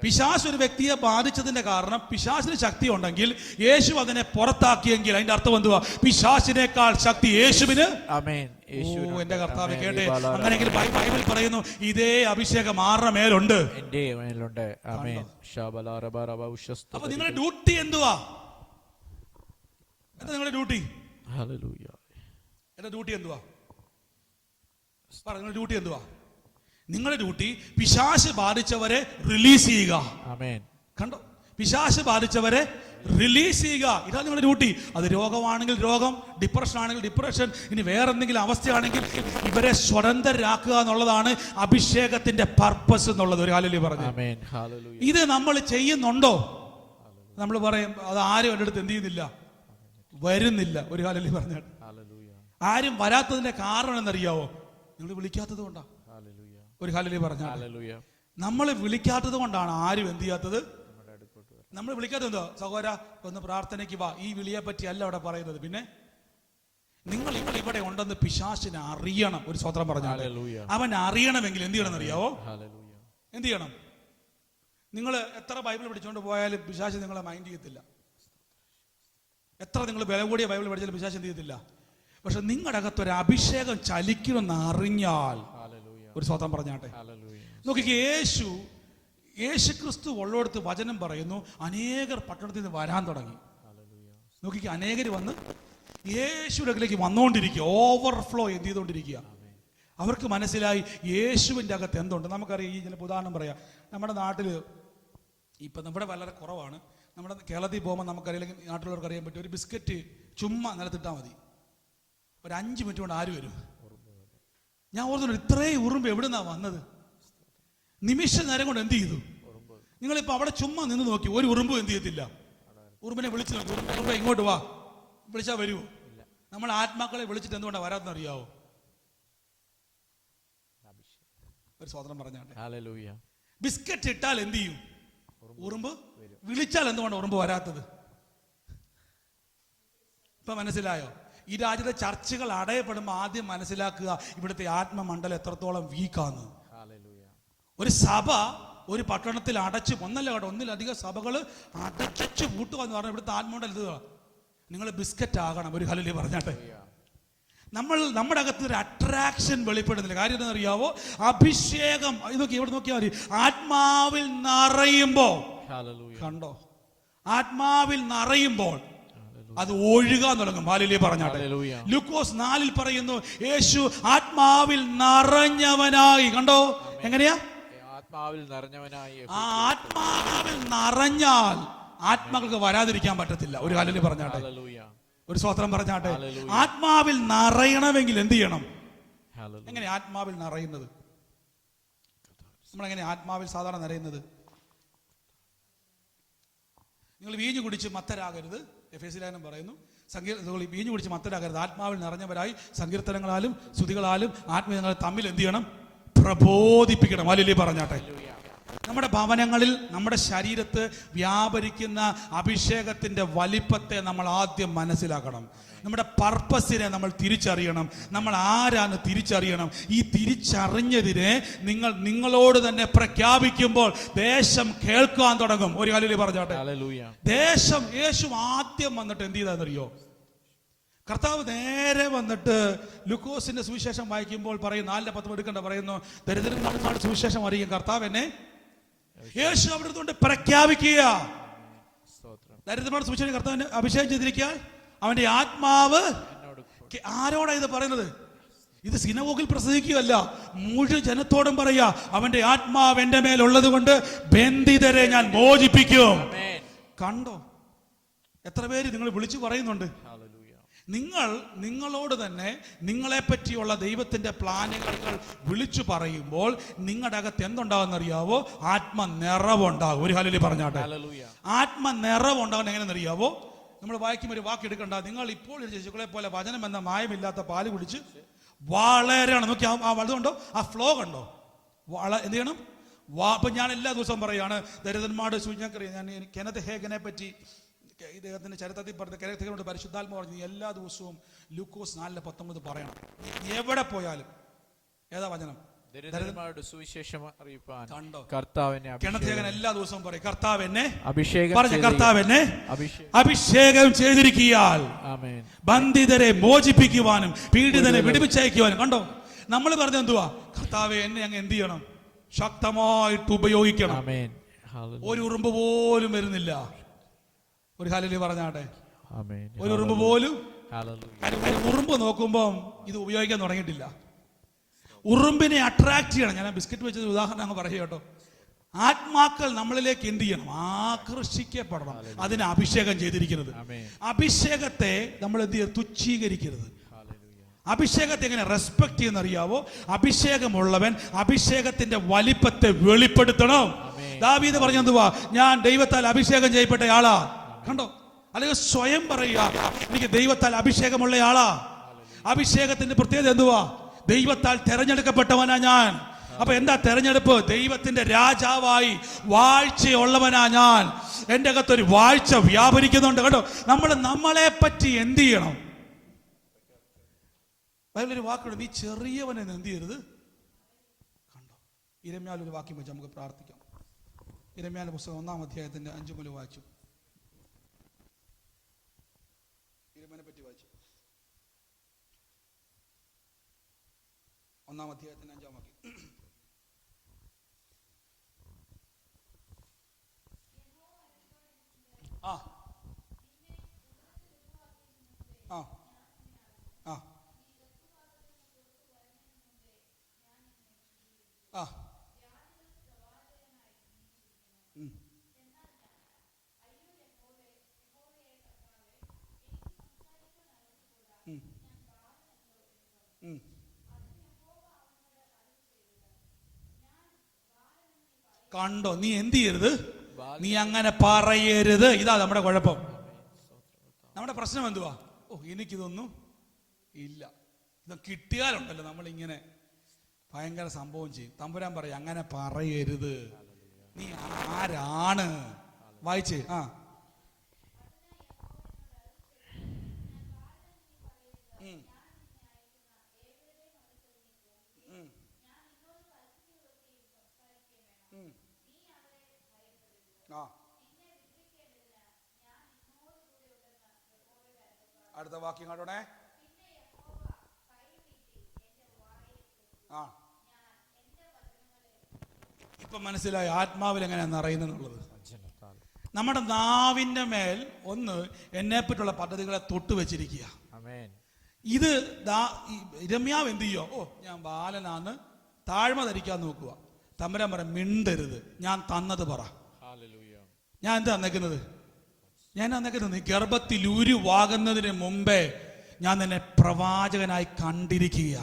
[SPEAKER 1] പിശാച് ഒരു വ്യക്തിയെ ബാധിച്ചതിന്റെ കാരണം പിശാചിന് ശക്തി ഉണ്ടെങ്കിൽ യേശു അതിനെ പുറത്താക്കിയെങ്കിൽ അതിന്റെ അർത്ഥം എന്തുവാ? പിശാചിനേക്കാൾ ശക്തി യേശുവിന്. എന്റെ കർത്താവ് കേട്ടെ, അങ്ങനെയെങ്കിൽ ബൈബിൾ പറയുന്നു ഇതേ അഭിഷേകം ആരുടെ മേലുണ്ട്? അപ്പൊ നിങ്ങളുടെ ഡ്യൂട്ടി എന്തുവാ? എന്താ നിങ്ങളുടെ ഡ്യൂട്ടി? എന്റെ ഡ്യൂട്ടി എന്തുവാ? നിങ്ങളുടെ ഡ്യൂട്ടി എന്തുവാ? നിങ്ങളുടെ ഡ്യൂട്ടി പിശാച് ബാധിച്ചവരെ റിലീസ് ചെയ്യുക. കണ്ടോ? പിശാച് ബാധിച്ചവരെ റിലീസ് ചെയ്യുക. ഇതാണ് നിങ്ങളുടെ ഡ്യൂട്ടി. അത് രോഗമാണെങ്കിൽ രോഗം, ഡിപ്രഷൻ ആണെങ്കിൽ ഡിപ്രഷൻ, ഇനി വേറെ എന്തെങ്കിലും അവസ്ഥയാണെങ്കിൽ ഇവരെ സ്വതന്ത്രരാക്കുക എന്നുള്ളതാണ് അഭിഷേകത്തിന്റെ പർപ്പസ് എന്നുള്ളത്. ഒരു ഹല്ലേലൂയ പറഞ്ഞു. ഇത് നമ്മൾ ചെയ്യുന്നുണ്ടോ? നമ്മൾ പറയും അത് ആരും എൻ്റെ അടുത്ത് എന്ത് ചെയ്യുന്നില്ല, വരുന്നില്ല. ഒരു ഹല്ലേലൂയ പറഞ്ഞാൽ ആരും വരാത്തതിന്റെ കാരണം എന്നറിയാവോ? നിങ്ങൾ വിളിക്കാത്തത് കൊണ്ടാ. ഒരു ഹല്ലേലൂയ പറഞ്ഞാൽ നമ്മൾ വിളിക്കാത്തത് കൊണ്ടാണ് ആരും എന്ത് ചെയ്യാത്തത്. നമ്മൾ വിളിക്കാത്തത് എന്തോ? സഹോദര ഒന്ന് പ്രാർത്ഥനയ്ക്ക് വാ. ഈ വിളിയെ പറ്റി അല്ല അവിടെ പറയുന്നത്. പിന്നെ നിങ്ങൾ ഇവിടെ ഉണ്ടെന്ന് പിശാചിനെ അറിയണം. ഒരു സ്വത്രം പറഞ്ഞാൽ അവൻ അറിയണമെങ്കിൽ എന്ത് ചെയ്യണം എന്നറിയാവോ? എന്ത് ചെയ്യണം? നിങ്ങൾ എത്ര ബൈബിൾ പഠിച്ചുകൊണ്ട് പോയാലും പിശാച് നിങ്ങളെ മൈൻഡ് ചെയ്യത്തില്ല. എത്ര നിങ്ങൾ വില കൂടിയ ബൈബിൾ പഠിച്ചാലും പിശാച് എന്ത് ചെയ്യത്തില്ല. പക്ഷെ നിങ്ങളുടെ അകത്തൊരു അഭിഷേകം ചലിക്കണമെന്ന് അറിഞ്ഞാൽ, ഒരു സ്വതം പറഞ്ഞാട്ടെ, നോക്കിക്കേ, യേശു ക്രിസ്തു ഉള്ളോടത്ത് വചനം പറയുന്നു അനേകർ പട്ടണത്തിൽ നിന്ന് വരാൻ തുടങ്ങി. നോക്കിക്കേ, അനേകർ വന്ന് യേശുവിലേക്ക് വന്നുകൊണ്ടിരിക്കുക. ഓവർഫ്ലോ എന്ത് ചെയ്തുകൊണ്ടിരിക്കുക. അവർക്ക് മനസ്സിലായി യേശുവിൻ്റെ അകത്ത് എന്തുണ്ട്. നമുക്കറിയാം, ഈ ചില ഉദാഹരണം പറയാം. നമ്മുടെ നാട്ടിൽ ഇപ്പം നമ്മുടെ വളരെ കുറവാണ്. നമ്മുടെ കേരളത്തിൽ പോകുമ്പോൾ നമുക്കറിയില്ലെങ്കിൽ നാട്ടിലുള്ളവർക്ക് അറിയാൻ പറ്റും, ഒരു ബിസ്ക്കറ്റ് ചുമ്മാ നിലത്തിട്ടാൽ മതി, ഒരു 5 മിനിറ്റ് കൊണ്ട് ആര് വരും? ഞാൻ ഓർക്കുന്നു, ഇത്രയും ഉറുമ്പ് എവിടെ നിന്നാണ് വന്നത്? നിമിഷ നേരം കൊണ്ട് എന്ത് ചെയ്തു? നിങ്ങളിപ്പോൾ അവിടെ ചുമ്മാ നിന്ന് നോക്കി, ഒരു ഉറുമ്പും എന്ത് ചെയ്യത്തില്ല. ഉറുമ്പിനെ വിളിച്ചു നോക്കി, ഉറുമ്പ് ഇങ്ങോട്ട് വാ, വിളിച്ചാൽ വരുമോ? നമ്മൾ ആത്മാക്കളെ വിളിച്ചിട്ട് എന്തുകൊണ്ടാണ് വരാതെന്ന് അറിയാവോ? ഒരു സ്വതന്ത്രം പറഞ്ഞാണ്. ബിസ്ക്കറ്റ് ഇട്ടാൽ എന്ത് ചെയ്യും? ഉറുമ്പ്. വിളിച്ചാൽ എന്തുകൊണ്ട് ഉറുമ്പ് വരാത്തത്? ഇപ്പൊ മനസ്സിലായോ? ഈ രാജ്യത്തെ ചർച്ചുകൾ അടയപ്പെടുമ്പോൾ ആദ്യം മനസ്സിലാക്കുക ഇവിടുത്തെ ആത്മമണ്ഡലം എത്രത്തോളം വീക്കാന്ന്. ഒരു സഭ ഒരു പട്ടണത്തിൽ അടച്ച് ഒന്നിലധികം സഭകൾ അടച്ചു പൂട്ടുക എന്ന് പറഞ്ഞാൽ ഇവിടുത്തെ ആത്മമണ്ഡലം ഇത്. നിങ്ങൾ ബിസ്ക്കറ്റ് ആകണം. ഒരു ഹല്ലേലൂയ പറഞ്ഞാട്ടെ. നമ്മുടെ അകത്ത് ഒരു അട്രാക്ഷൻ വെളിപ്പെടുന്നില്ല. കാര്യം എന്താ അറിയാവോ? അഭിഷേകം. ഇതൊക്കെ ഇവിടെ നോക്കിയാൽ മതി. ആത്മാവിൽ നിറയുമ്പോൾ, കണ്ടോ, ആത്മാവിൽ നിറയുമ്പോൾ അത് ഒഴുകാൻ തുടങ്ങും. ഹല്ലേലൂയ പറഞ്ഞാട്ടെ. ലൂക്കോസ് 4 പറയുന്നു, യേശു ആത്മാവിൽ നിറഞ്ഞവനായി. കണ്ടോ എങ്ങനെയാ?
[SPEAKER 2] ആത്മാവിൽ നിറഞ്ഞവനായി.
[SPEAKER 1] ആ ആത്മാവിൽ നിറഞ്ഞാൽ ആത്മാക്കൾക്ക് വരാതിരിക്കാൻ പറ്റത്തില്ല. ഒരു ഹല്ലേലൂയ പറഞ്ഞാട്ടെ. ഒരു സ്വതന്ത്രം പറഞ്ഞാട്ടെ. ആത്മാവിൽ നിറയണമെങ്കിൽ എന്ത് ചെയ്യണം? എങ്ങനെ ആത്മാവിൽ നിറയുന്നത്? നമ്മളെങ്ങനെ ആത്മാവിൽ സാധാരണ നിറയുന്നത്? നിങ്ങൾ വീഞ്ഞു കുടിച്ച് മത്തരാകരുത്. എഫേസ്യ ലേഖനം പറയുന്നു, വീഞ്ഞു കുടിച്ച് മത്തരാകരുത്, ആത്മാവിൽ നിറഞ്ഞവരായി സങ്കീർത്തനങ്ങളാലും സ്തുതികളാലും ആത്മീയങ്ങൾ തമ്മിൽ എന്ത് ചെയ്യണം? പ്രബോധിപ്പിക്കണം. ഹല്ലേലൂയ പറഞ്ഞാട്ടെ. നമ്മുടെ ഭവനങ്ങളിൽ, നമ്മുടെ ശരീരത്ത് വ്യാപരിക്കുന്ന അഭിഷേകത്തിന്റെ വലിപ്പത്തെ നമ്മൾ ആദ്യം മനസ്സിലാക്കണം. നമ്മുടെ പർപ്പസിനെ നമ്മൾ തിരിച്ചറിയണം. നമ്മൾ ആരാന്ന് തിരിച്ചറിയണം. ഈ തിരിച്ചറിഞ്ഞതിനെ നിങ്ങളോട് തന്നെ പ്രഖ്യാപിക്കുമ്പോൾ ദേശം കേൾക്കാൻ തുടങ്ങും. ഒരു ഹല്ലേലൂയ പറഞ്ഞാട്ടെ. ദേശം, യേശു ആദ്യം വന്നിട്ട് എന്ത് ചെയ്താന്നറിയോ? കർത്താവ് നേരെ വന്നിട്ട് ലൂക്കോസിന്റെ സുവിശേഷം വായിക്കുമ്പോൾ പറയും, 4:10 എടുക്കണ്ട, പറയുന്നു, ദരിദ്രന്മാരുടെ സുവിശേഷം അറിയും കർത്താവ് എന്നെ. യേശു അവിടുത്തെ പ്രഖ്യാപിക്കുക, ദരിദ്രന്മാരുടെ സുവിശേഷം കർത്താവിനെ അഭിഷേകം ചെയ്തിരിക്കാൻ അവന്റെ ആത്മാവ്. ആരോടാ ഇത് പറയുന്നത്? ഇത് സിനഗോഗിൽ പ്രസംഗിക്കുകയല്ല, മുഴുവൻ ജനത്തോടും പറയാ, അവന്റെ ആത്മാവ് എന്റെ മേലുള്ളത് കൊണ്ട് ബന്ധിതരെ ഞാൻ മോചിപ്പിക്കും. കണ്ടോ എത്ര പേര് നിങ്ങൾ വിളിച്ചു പറയുന്നുണ്ട്? നിങ്ങളോട് തന്നെ നിങ്ങളെ പറ്റിയുള്ള ദൈവത്തിന്റെ പ്ലാനുകൾ വിളിച്ചു പറയുമ്പോൾ നിങ്ങളുടെ അകത്ത് എന്തുണ്ടാകുന്നറിയാവോ? ആത്മനിറവുണ്ടാകും. ഒരു ഹല്ലേലൂയ പറഞ്ഞാട്ടെ. ആത്മനിറവുണ്ടാകുന്ന എങ്ങനെയെന്നറിയാവോ? നമ്മൾ വായിക്കുമ്പോൾ ഒരു വാക്ക് എടുക്കണ്ട. നിങ്ങൾ ഇപ്പോൾ ശിശുക്കളെ പോലെ വചനം എന്ന മായമില്ലാത്ത പാല് കുടിച്ച് വളരണം. നോക്കി അതുകൊണ്ടോ ആ ഫ്ലോ കണ്ടോ? എന്ത് ചെയ്യണം? അപ്പൊ ഞാൻ എല്ലാ ദിവസവും പറയാണ്, ദരിദ്രന്മാരുടെ സൂചനക്കറിയാം. ഞാൻ കെനത്ത് ഹേഗനെ പറ്റി ഇദ്ദേഹത്തിന്റെ ചരിത്രത്തിൽ പറഞ്ഞ പരിശുദ്ധാത്മ പറഞ്ഞു, എല്ലാ ദിവസവും ലൂക്കോസ് 4:19 പറയണം. എവിടെ പോയാലും. ഏതാ വചനം?
[SPEAKER 2] സുവിശേഷം അറിയിപ്പാൻ.
[SPEAKER 1] കണ്ടോ?
[SPEAKER 2] കർത്താവിനെ
[SPEAKER 1] എല്ലാ ദിവസവും പറയും, കർത്താവ് എന്നെ
[SPEAKER 2] അഭിഷേകം
[SPEAKER 1] ചെയ്തിരിക്കുകയാൽ ബന്ധിതരെ മോചിപ്പിക്കുവാനും പീഡിതനെ വിടുവിച്ചയക്കുവാനും. കണ്ടോ? നമ്മൾ പറഞ്ഞത് എന്തുവാ? കർത്താവെ എന്നെ അങ്ങ് എന്ത് ചെയ്യണം? ശക്തമായിട്ട് ഉപയോഗിക്കണം. ഒരു ഉറുമ്പ് പോലും വരുന്നില്ല. ഒരു ഹല്ലേലൂയ പറഞ്ഞാട്ടെ. ഒരു ഉറുമ്പ് പോലും. ഉറുമ്പ് നോക്കുമ്പം ഇത് ഉപയോഗിക്കാൻ തുടങ്ങിയിട്ടില്ല. ഉറുമ്പിനെ അട്രാക്ട് ചെയ്യണം. ഞാൻ ബിസ്ക്കറ്റ് വെച്ചത് ഉദാഹരണം അങ്ങ് പറയുക കേട്ടോ. ആത്മാക്കൾ നമ്മളിലേക്ക് എന്ത് ചെയ്യണം? ആകർഷിക്കപ്പെടണം. അതിന് അഭിഷേകം ചെയ്തിരിക്കുന്നത്. അഭിഷേകത്തെ നമ്മൾ എന്ത് ചെയ്യുക? തുച്ഛീകരിക്കരുത്. അഭിഷേകത്തെ എങ്ങനെ റെസ്പെക്ട് ചെയ്യുന്നറിയാവോ? അഭിഷേകമുള്ളവൻ അഭിഷേകത്തിന്റെ വലിപ്പത്തെ വെളിപ്പെടുത്തണം. ദാവീദ് പറഞ്ഞെന്തുവാ? ഞാൻ ദൈവത്താൽ അഭിഷേകം ചെയ്യപ്പെട്ട ആളാ. കണ്ടോ? അല്ലെങ്കിൽ സ്വയം പറയുക, എനിക്ക് ദൈവത്താൽ അഭിഷേകമുള്ള ആളാ. അഭിഷേകത്തിന്റെ പ്രത്യേകത എന്തുവാ? ദൈവത്താൽ തെരഞ്ഞെടുക്കപ്പെട്ടവനാ ഞാൻ. അപ്പൊ എന്താ തെരഞ്ഞെടുപ്പ്? ദൈവത്തിന്റെ രാജാവായി വാഴ്ചയുള്ളവനാ ഞാൻ. എന്റെ അകത്തൊരു വാഴ്ച വ്യാപരിക്കുന്നുണ്ട്. കേട്ടോ? നമ്മളെ പറ്റി എന്ത് ചെയ്യണം? ബൈബിളിൽ വാക്കുണ്ട്, നീ ചെറിയവനെ എന്ത് ചെയ്യരുത്. കണ്ടോ? യിരെമ്യാവിൽ ഒരു വാക്യം വെച്ച് നമുക്ക് പ്രാർത്ഥിക്കാം. യിരെമ്യാവിന്റെ പുസ്തകം 1-ാം അധ്യായത്തിന്റെ 5 മുതൽ വായിച്ചു. യിരെമ്യാവിനെ പറ്റി വായിച്ചു. 1-ാം അധ്യായത്തിന്റെ 5-ാം വാക്യം. ആ ആ ആ കണ്ടോ, നീ എന്ത് ചെയ്യരുത്, നീ അങ്ങനെ പറയരുത്. ഇതാ നമ്മുടെ കുഴപ്പം. നമ്മുടെ പ്രശ്നം എന്തുവാ? ഓ, എനിക്കിതൊന്നും ഇല്ല, ഇത് കിട്ടിയാലുണ്ടല്ലോ നമ്മളിങ്ങനെ ഭയങ്കര സംഭവം ചെയ്യും. തമ്പുരാൻ പറയും അങ്ങനെ പറയരുത്. നീ ആരാണ്? വായിച്ചേ. അടുത്ത വാക്യം കാട്ടോണേ. ഇപ്പൊ മനസ്സിലായി ആത്മാവിൽ എങ്ങനെയാ നിറയുന്നുള്ളത്. നമ്മുടെ നാവിന്റെ മേൽ ഒന്ന് എന്നെപ്പറ്റുള്ള പദ്ധതികളെ തൊട്ട് വെച്ചിരിക്കുക. ഇത് രമ്യാവ് എന്ത് ചെയ്യോ? ഓ, ഞാൻ ബാലനാന്ന് താഴ്മ ധരിക്കാൻ നോക്കുക. തമ്പുരാൻ പറ മിണ്ടരുത്, ഞാൻ തന്നത് പറ. ഞാൻ എന്താ തന്നേക്കുന്നത്? ഞാൻ തന്നേക്കുന്നത് നീ ഗർഭത്തിൽ ഉരുവാകുന്നതിന് മുമ്പേ ഞാൻ നിന്നെ പ്രവാചകനായി കണ്ടിരിക്കുക.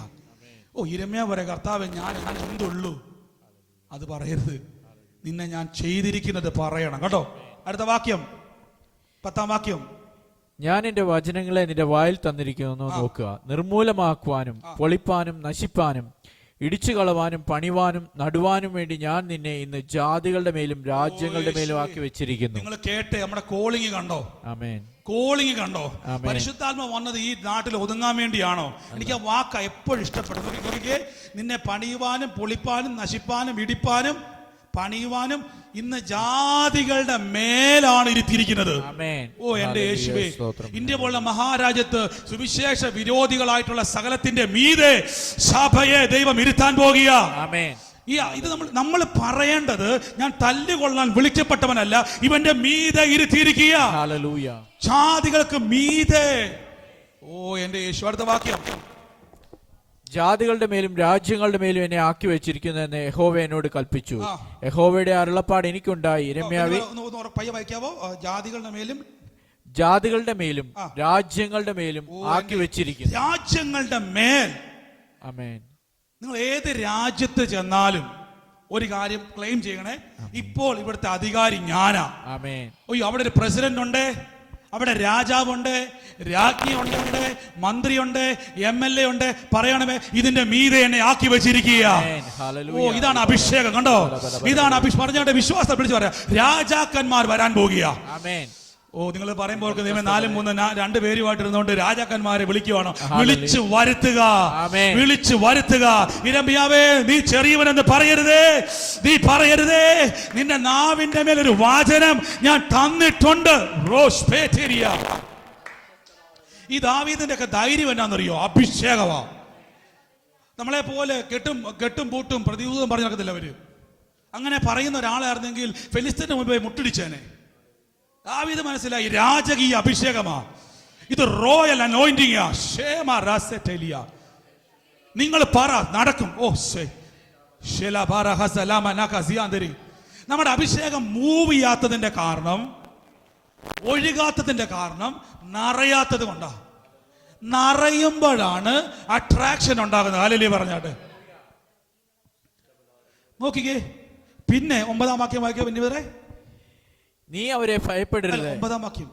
[SPEAKER 1] ഓ, യിരെമ്യാവ് പറയാ, കർത്താവേ ഞാൻ എന്തുള്ളൂ അത് പറയരുത്, നിന്നെ ഞാൻ ചെയ്തിരിക്കുന്നത് പറയണം കേട്ടോ. അടുത്ത വാക്യം, 10-ാം വാക്യം.
[SPEAKER 2] ഞാൻ എന്റെ വചനങ്ങളെ നിന്റെ വായിൽ തന്നിരിക്കുന്നു നോക്കുക. നിർമൂലമാക്കുവാനും പൊളിപ്പാനും നശിപ്പാനും ഇടിച്ചു കളവാനും പണിവാനും നടുവാനും വേണ്ടി ഞാൻ നിന്നെ ഇന്ന് ജാതികളുടെ മേലും രാജ്യങ്ങളുടെ മേലും ആക്കി വെച്ചിരിക്കുന്നു.
[SPEAKER 1] നിങ്ങൾ കേട്ടെ, നമ്മുടെ കോളിംഗ് കണ്ടോ?
[SPEAKER 2] ആമേൻ.
[SPEAKER 1] കോളിംഗ് കണ്ടോ? പരിശുദ്ധാത്മ വന്നത് ഈ നാട്ടിൽ ഒതുങ്ങാൻ വേണ്ടിയാണോ? എനിക്ക് ആ വാക്ക എപ്പോഴും ഇഷ്ടപ്പെടുന്നു. നോക്കിക്കേ, നിന്നെ പണിയുവാനും പൊളിപ്പാനും നശിപ്പാനും ഇടിപ്പാനും പണിയുവാനും ഇന്ന് ജാതികളുടെ മേലാണ് ഇരുത്തിയിരിക്കുന്നത്. ഓ എന്റെ യേശുവേ, ഇന്ത്യ പോലുള്ള മഹാരാജ്യത്ത് സുവിശേഷ വിരോധികളായിട്ടുള്ള സകലത്തിന്റെ മീതെ സഭയെ ദൈവം ഇരുത്താൻ പോകുക. ഇത് നമ്മൾ പറയേണ്ടത്, ഞാൻ തല്ലുകൊള്ളാൻ വിളിക്കപ്പെട്ടവനല്ല, ഇവന്റെ മീതെ ഇരുത്തിയിരിക്കുക. ജാതികൾക്ക് മീതെ. ഓ എന്റെ യേശു. അടുത്ത വാക്യം.
[SPEAKER 2] ജാതികളുടെ മേലും രാജ്യങ്ങളുടെ മേലും എന്നെ ആക്കി വെച്ചിരിക്കുന്നു എന്ന് യഹോവ എന്നോട് കൽപ്പിച്ചു. യഹോവയുടെ അരുളപ്പാട് എനിക്കുണ്ടായി. യിരെമ്യാവേ, ജാതികളുടെ മേലും രാജ്യങ്ങളുടെ മേലും ആക്കി വെച്ചിരിക്കുന്നു.
[SPEAKER 1] രാജ്യങ്ങളുടെ മേൽ.
[SPEAKER 2] ആമേൻ.
[SPEAKER 1] നിങ്ങൾ ഏത് രാജ്യത്ത് ചെന്നാലും ഒരു കാര്യം ക്ലെയിം ചെയ്യണേ, ഇപ്പോൾ ഇവിടുത്തെ അധികാരി ഞാനാ.
[SPEAKER 2] ആമേൻ.
[SPEAKER 1] ഓ, അവിടെ ഒരു പ്രസിഡന്റ് ഉണ്ട്, അവിടെ രാജാവുണ്ട്, രാജ്ഞിയുണ്ട്, മന്ത്രിയുണ്ട്, MLA ഉണ്ട്. പറയണമേ, ഇതിന്റെ മീതെ എന്നെ ആക്കി വെച്ചിരിക്കുക. ഓ, ഇതാണ് അഭിഷേകം. കണ്ടോ, ഇതാണ് പറഞ്ഞ വിശ്വാസം പിടിച്ചു പറയാ. രാജാക്കന്മാർ വരാൻ പോകുക. ഓ, നിങ്ങൾ പറയുമ്പോൾ 4, 3, 2 പേരുമായിട്ട് ഇരുന്നുകൊണ്ട് രാജാക്കന്മാരെ വിളിക്കുവാണോ? വിളിച്ചു വരുത്തുക, വിളിച്ചു വരുത്തുക. യിരെമ്യാവേ, നീ ചെറിയവനെന്ന് പറയരുതേ, നീ പറയരുതേ. നിന്റെ നാവിന്റെ മേലൊരു വാചനം ഞാൻ തന്നിട്ടുണ്ട്. ഈ ദാവീദിന്റെ ഒക്കെ ധൈര്യം എന്നാന്നറിയോ? അഭിഷേകമാ. നമ്മളെ പോലെ കെട്ടും പൂട്ടും പ്രതിയൂതം പറഞ്ഞു നടക്കത്തില്ല അവര്. അങ്ങനെ പറയുന്ന ഒരാളായിരുന്നെങ്കിൽ ഫെലിസ്തീന് മുമ്പേ മുട്ടിടിച്ചേനെ. ദാവീദ് മനസ്സിലായി, രാജകീയ അഭിഷേകമാ ഇത്, റോയൽ അനോയിന്റിംഗ്. നിങ്ങൾ പറ, നടക്കും. ഓ, നമ്മുടെ അഭിഷേകം മൂവ് ചെയ്യാത്തതിന്റെ കാരണം, ഒഴുകാത്തതിന്റെ കാരണം നിറയാത്തത് കൊണ്ടാ. നിറയുമ്പോഴാണ് അട്രാക്ഷൻ ഉണ്ടാകുന്നത്. ഹല്ലേലൂയ പറഞ്ഞാട്ട് നോക്കിക്കേ. പിന്നെ 9-ാം വാക്യം വായിക്കുക. പിന്നെ വരെ,
[SPEAKER 2] നീ അവരെ ഭയപ്പെടരുത്.
[SPEAKER 1] 9-ാം വാക്യം.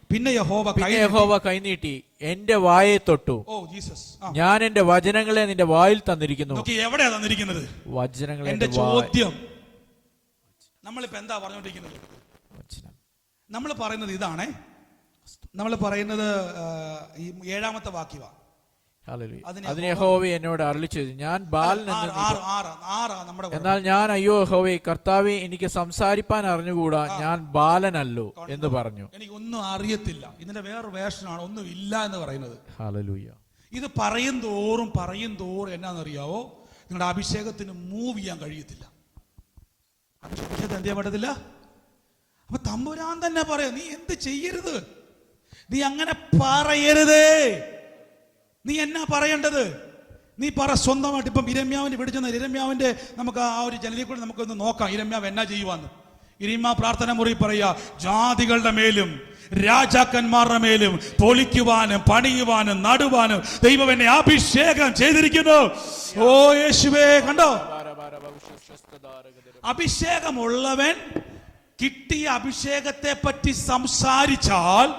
[SPEAKER 1] പിന്നെ യഹോവ
[SPEAKER 2] കൈനീട്ടി എന്റെ വായെ തൊട്ടു.
[SPEAKER 1] Oh Jesus.
[SPEAKER 2] ഞാൻ എന്റെ വചനങ്ങളെ നിന്റെ വായിൽ തന്നിരിക്കുന്നു.
[SPEAKER 1] എവിടെയാ തന്നിരിക്കുന്നത്?
[SPEAKER 2] വചനങ്ങളെ.
[SPEAKER 1] എന്റെ ചോദ്യം, നമ്മളിപ്പോ എന്താ പറഞ്ഞോണ്ടിരിക്കുന്നത്? നമ്മൾ പറയുന്നത് ഇതാണേ. നമ്മൾ പറയുന്നത് ഈ 7-ാമത്തെ വാക്യവാ.
[SPEAKER 2] അതിന് യഹോവ എന്നോട് അരുളിച്ചത്, ഞാൻ ബാലൻ. എന്നാൽ ഞാൻ, അയ്യോ യഹോവേ, കർത്താവേ, എനിക്ക് സംസാരിപ്പാൻ അറിഞ്ഞുകൂടാ, ഞാൻ ബാലനല്ലോ എന്ന് പറഞ്ഞു.
[SPEAKER 1] എനിക്ക് ഒന്നും അറിയത്തില്ല. ഇതിന്റെ വേറൊരു വേർഷനാണ് ഒന്നും ഇല്ല എന്ന് പറയുന്നത്.
[SPEAKER 2] ഹല്ലേലൂയ.
[SPEAKER 1] ഇത് പറയും തോറും എന്നാന്നറിയാവോ? നിങ്ങളുടെ അഭിഷേകത്തിന് മൂവ് ചെയ്യാൻ കഴിയത്തില്ല. അഭിഷേകത്തെ എന്ത് ചെയ്യാൻ പറ്റത്തില്ല. അപ്പൊ തമ്പുരാൻ തന്നെ പറയാം, നീ എന്ത് ചെയ്യരുത്, നീ അങ്ങനെ പറയരുതേ. നീ എന്നാ പറയേണ്ടത്? നീ പറ സ്വന്തമായിട്ട്. ഇപ്പം യിരെമ്യാവിന്റെ പിടിച്ചെന്ന യിരെമ്യാവിന്റെ നമുക്ക് ആ ഒരു ജനലിൽ കൂടെ നമുക്കൊന്ന് നോക്കാം. യിരെമ്യാവ് എന്നാ ചെയ്യുവാന്ന്. ഇരിമ പ്രാർത്ഥന മുറി പറയാ, ജാതികളുടെ മേലും രാജാക്കന്മാരുടെ മേലും പൊളിക്കുവാനും പണിയുവാനും നടുവാനും ദൈവം എന്നെ അഭിഷേകം ചെയ്തിരിക്കുന്നു. ഓ യേശുവേ, കണ്ടോ? അഭിഷേകമുള്ളവൻ കിട്ടിയ അഭിഷേകത്തെ പറ്റി സംസാരിച്ചാൽ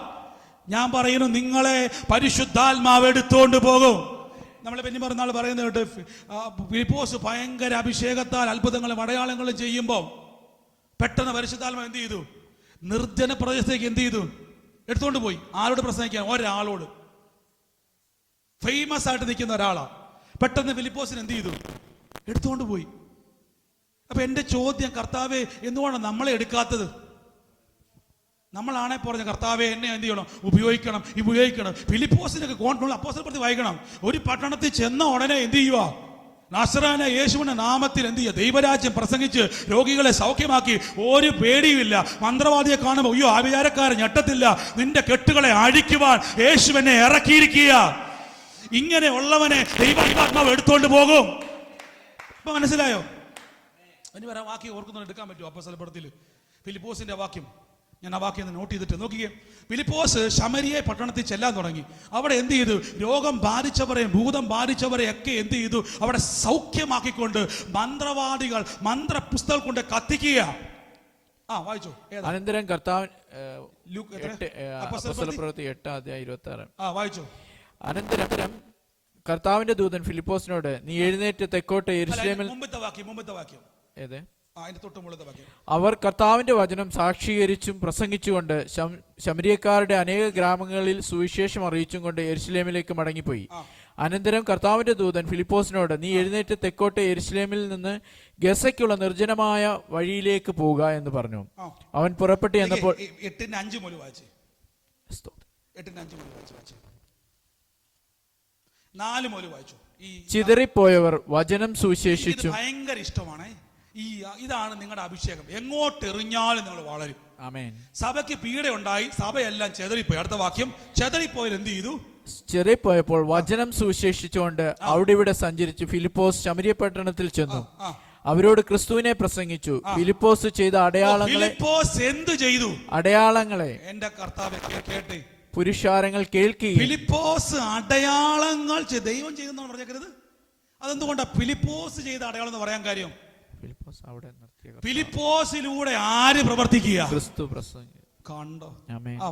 [SPEAKER 1] ഞാൻ പറയുന്നു, നിങ്ങളെ പരിശുദ്ധാത്മാവ് എടുത്തോണ്ട് പോകും. നമ്മളെ പിന്നെ പറഞ്ഞാൽ പറയുന്നത് കേട്ട്, ഫിലിപ്പോസ് ഭയങ്കര അഭിഷേകത്താൽ അത്ഭുതങ്ങളും അടയാളങ്ങളും ചെയ്യുമ്പോൾ പെട്ടെന്ന് പരിശുദ്ധാത്മാവ് എന്ത് ചെയ്തു? നിർജ്ജന പ്രദേശത്തേക്ക് എന്ത് ചെയ്തു? എടുത്തോണ്ട് പോയി. ആരോട് പ്രസംഗിക്കാൻ? ഒരാളോട്. ഫേമസ് ആയിട്ട് നിൽക്കുന്ന ഒരാളാ. പെട്ടെന്ന് ഫിലിപ്പോസിന് എന്ത് ചെയ്തു? എടുത്തോണ്ട് പോയി. അപ്പൊ എന്റെ ചോദ്യം, കർത്താവേ, എന്തുകൊണ്ടാണ് നമ്മളെ എടുക്കാത്തത്? നമ്മളാണെ പറഞ്ഞ, കർത്താവെ എന്നെ എന്ത് ചെയ്യണം? ഉപയോഗിക്കണം. ഫിലിപ്പോസിനൊക്കെ കോൺഫിഡൻസ് അപ്പോസ്തല പ്രവൃത്തി വായിക്കണം. ഒരു പട്ടണത്തിൽ ചെന്ന ഉടനെ എന്ത് ചെയ്യുക? നസറായനായ യേശുവിന്റെ നാമത്തിൽ എന്ത് ചെയ്യുക? ദൈവരാജ്യം പ്രസംഗിച്ച് രോഗികളെ സൗഖ്യമാക്കി. ഒരു പേടിയുമില്ല. മന്ത്രവാദിയെ കാണുമ്പോൾ അയ്യോ ആഭിചാരക്കാരൻ ഞെട്ടത്തില്ല. നിന്റെ കെട്ടുകളെ അഴിക്കുവാൻ യേശു എന്നെ ഇറക്കിയിരിക്കുക. ഇങ്ങനെ ഉള്ളവനെ ദൈവാത്മാവ് എടുത്തോണ്ട് പോകും. ഇപ്പൊ മനസ്സിലായോ? ഇനി വരാൻ വാക്യം ഓർക്കുന്നു, എടുക്കാൻ പറ്റുമോ? അപ്പോസ്തല പ്രവൃത്തിയിൽ ഫിലിപ്പോസിന്റെ വാക്യം, ഞാൻ ആ വാക്യം നോട്ട് ചെയ്തിട്ട് നോക്കിയേ. ഫിലിപ്പോസ് ശമരിയ പട്ടണത്തിൽ ചെല്ലാൻ തുടങ്ങി. അവിടെ എന്ത് ചെയ്തു? രോഗം ബാധിച്ചവരെയും ഭൂതം ബാധിച്ചവരെയും ഒക്കെ എന്ത് ചെയ്തു? അവിടെ സൗഖ്യമാക്കിക്കൊണ്ട് മന്ത്രവാദികൾ മന്ത്രപുസ്തകം കൊണ്ട് കത്തിക്കുക. വായിച്ചോ.
[SPEAKER 2] അനന്തരം
[SPEAKER 1] വായിച്ചോ.
[SPEAKER 2] അനന്തരം കർത്താവിന്റെ ദൂതൻ ഫിലിപ്പോസിനോട്, നീ എഴുന്നേറ്റ് തെക്കോട്ട് യെരൂശലേമിൽ.
[SPEAKER 1] മുമ്പത്തെ വാക്യം
[SPEAKER 2] ഏത്?
[SPEAKER 1] വാക്യം.
[SPEAKER 2] അവർ കർത്താവിന്റെ വചനം സാക്ഷീകരിച്ചും പ്രസംഗിച്ചുകൊണ്ട് ശമരിയക്കാരുടെ അനേക ഗ്രാമങ്ങളിൽ സുവിശേഷം അറിയിച്ചും കൊണ്ട് യെരൂശലേമിലേക്ക് മടങ്ങിപ്പോയി. അനന്തരം കർത്താവിന്റെ ദൂതൻ ഫിലിപ്പോസിനോട്, നീ എഴുന്നേറ്റ് തെക്കോട്ട് യെരൂശലേമിൽ നിന്ന് ഗസയ്ക്കുള്ള നിർജ്ജനമായ വഴിയിലേക്ക് പോവുക എന്ന് പറഞ്ഞു. അവൻ പുറപ്പെട്ടു എന്നപ്പോൾ
[SPEAKER 1] 8:5 മുതൽ വായിച്ചു. 4 മുതൽ വായിച്ചു.
[SPEAKER 2] ചിതറിപ്പോയവർ വചനം സുവിശേഷിച്ചു.
[SPEAKER 1] ഭയങ്കര ഇഷ്ടമാണ്. ഇതാണ് നിങ്ങളുടെ അഭിഷേകം. എങ്ങോട്ട് എറിഞ്ഞാലും നിങ്ങൾ വളരും.
[SPEAKER 2] ആമേൻ.
[SPEAKER 1] സഭയ്ക്ക് പീഡയുണ്ടായി, സഭയെല്ലാം ചെതറിപ്പോയി. അടുത്ത വാക്യം, ചെതറിപ്പോയവർ എന്ത് ചെയ്തു?
[SPEAKER 2] ചെറിപ്പോയപ്പോൾ വചനം സുവിശേഷിച്ചുകൊണ്ട് അവിടെ ഇവിടെ സഞ്ചരിച്ചു. ഫിലിപ്പോസ് ശമരിയ പട്ടണത്തിൽ ചെന്നു. അവരോട് ക്രിസ്തുവിനെ പ്രസംഗിച്ചു. ഫിലിപ്പോസ് ചെയ്ത അടയാളങ്ങളെ
[SPEAKER 1] എന്ത് ചെയ്തു?
[SPEAKER 2] അടയാളങ്ങളെ
[SPEAKER 1] എന്റെ കർത്താവേ കേട്ടെ,
[SPEAKER 2] പുരുഷാരങ്ങൾ കേൾക്കുകയും.
[SPEAKER 1] ഫിലിപ്പോസ് അടയാളങ്ങൾ ദൈവം ചെയ്തെന്നാണ് പറഞ്ഞേക്കരുത്. അതെന്തുകൊണ്ടാ ഫിലിപ്പോസ് ചെയ്ത അടയാളം എന്ന് പറയാൻ കാര്യം? ഫിലിപ്പോസിലൂടെ ആര് പ്രവർത്തിക്കുക?
[SPEAKER 2] ക്രിസ്തു പ്രസംഗിച്ചു.
[SPEAKER 1] കണ്ടോ?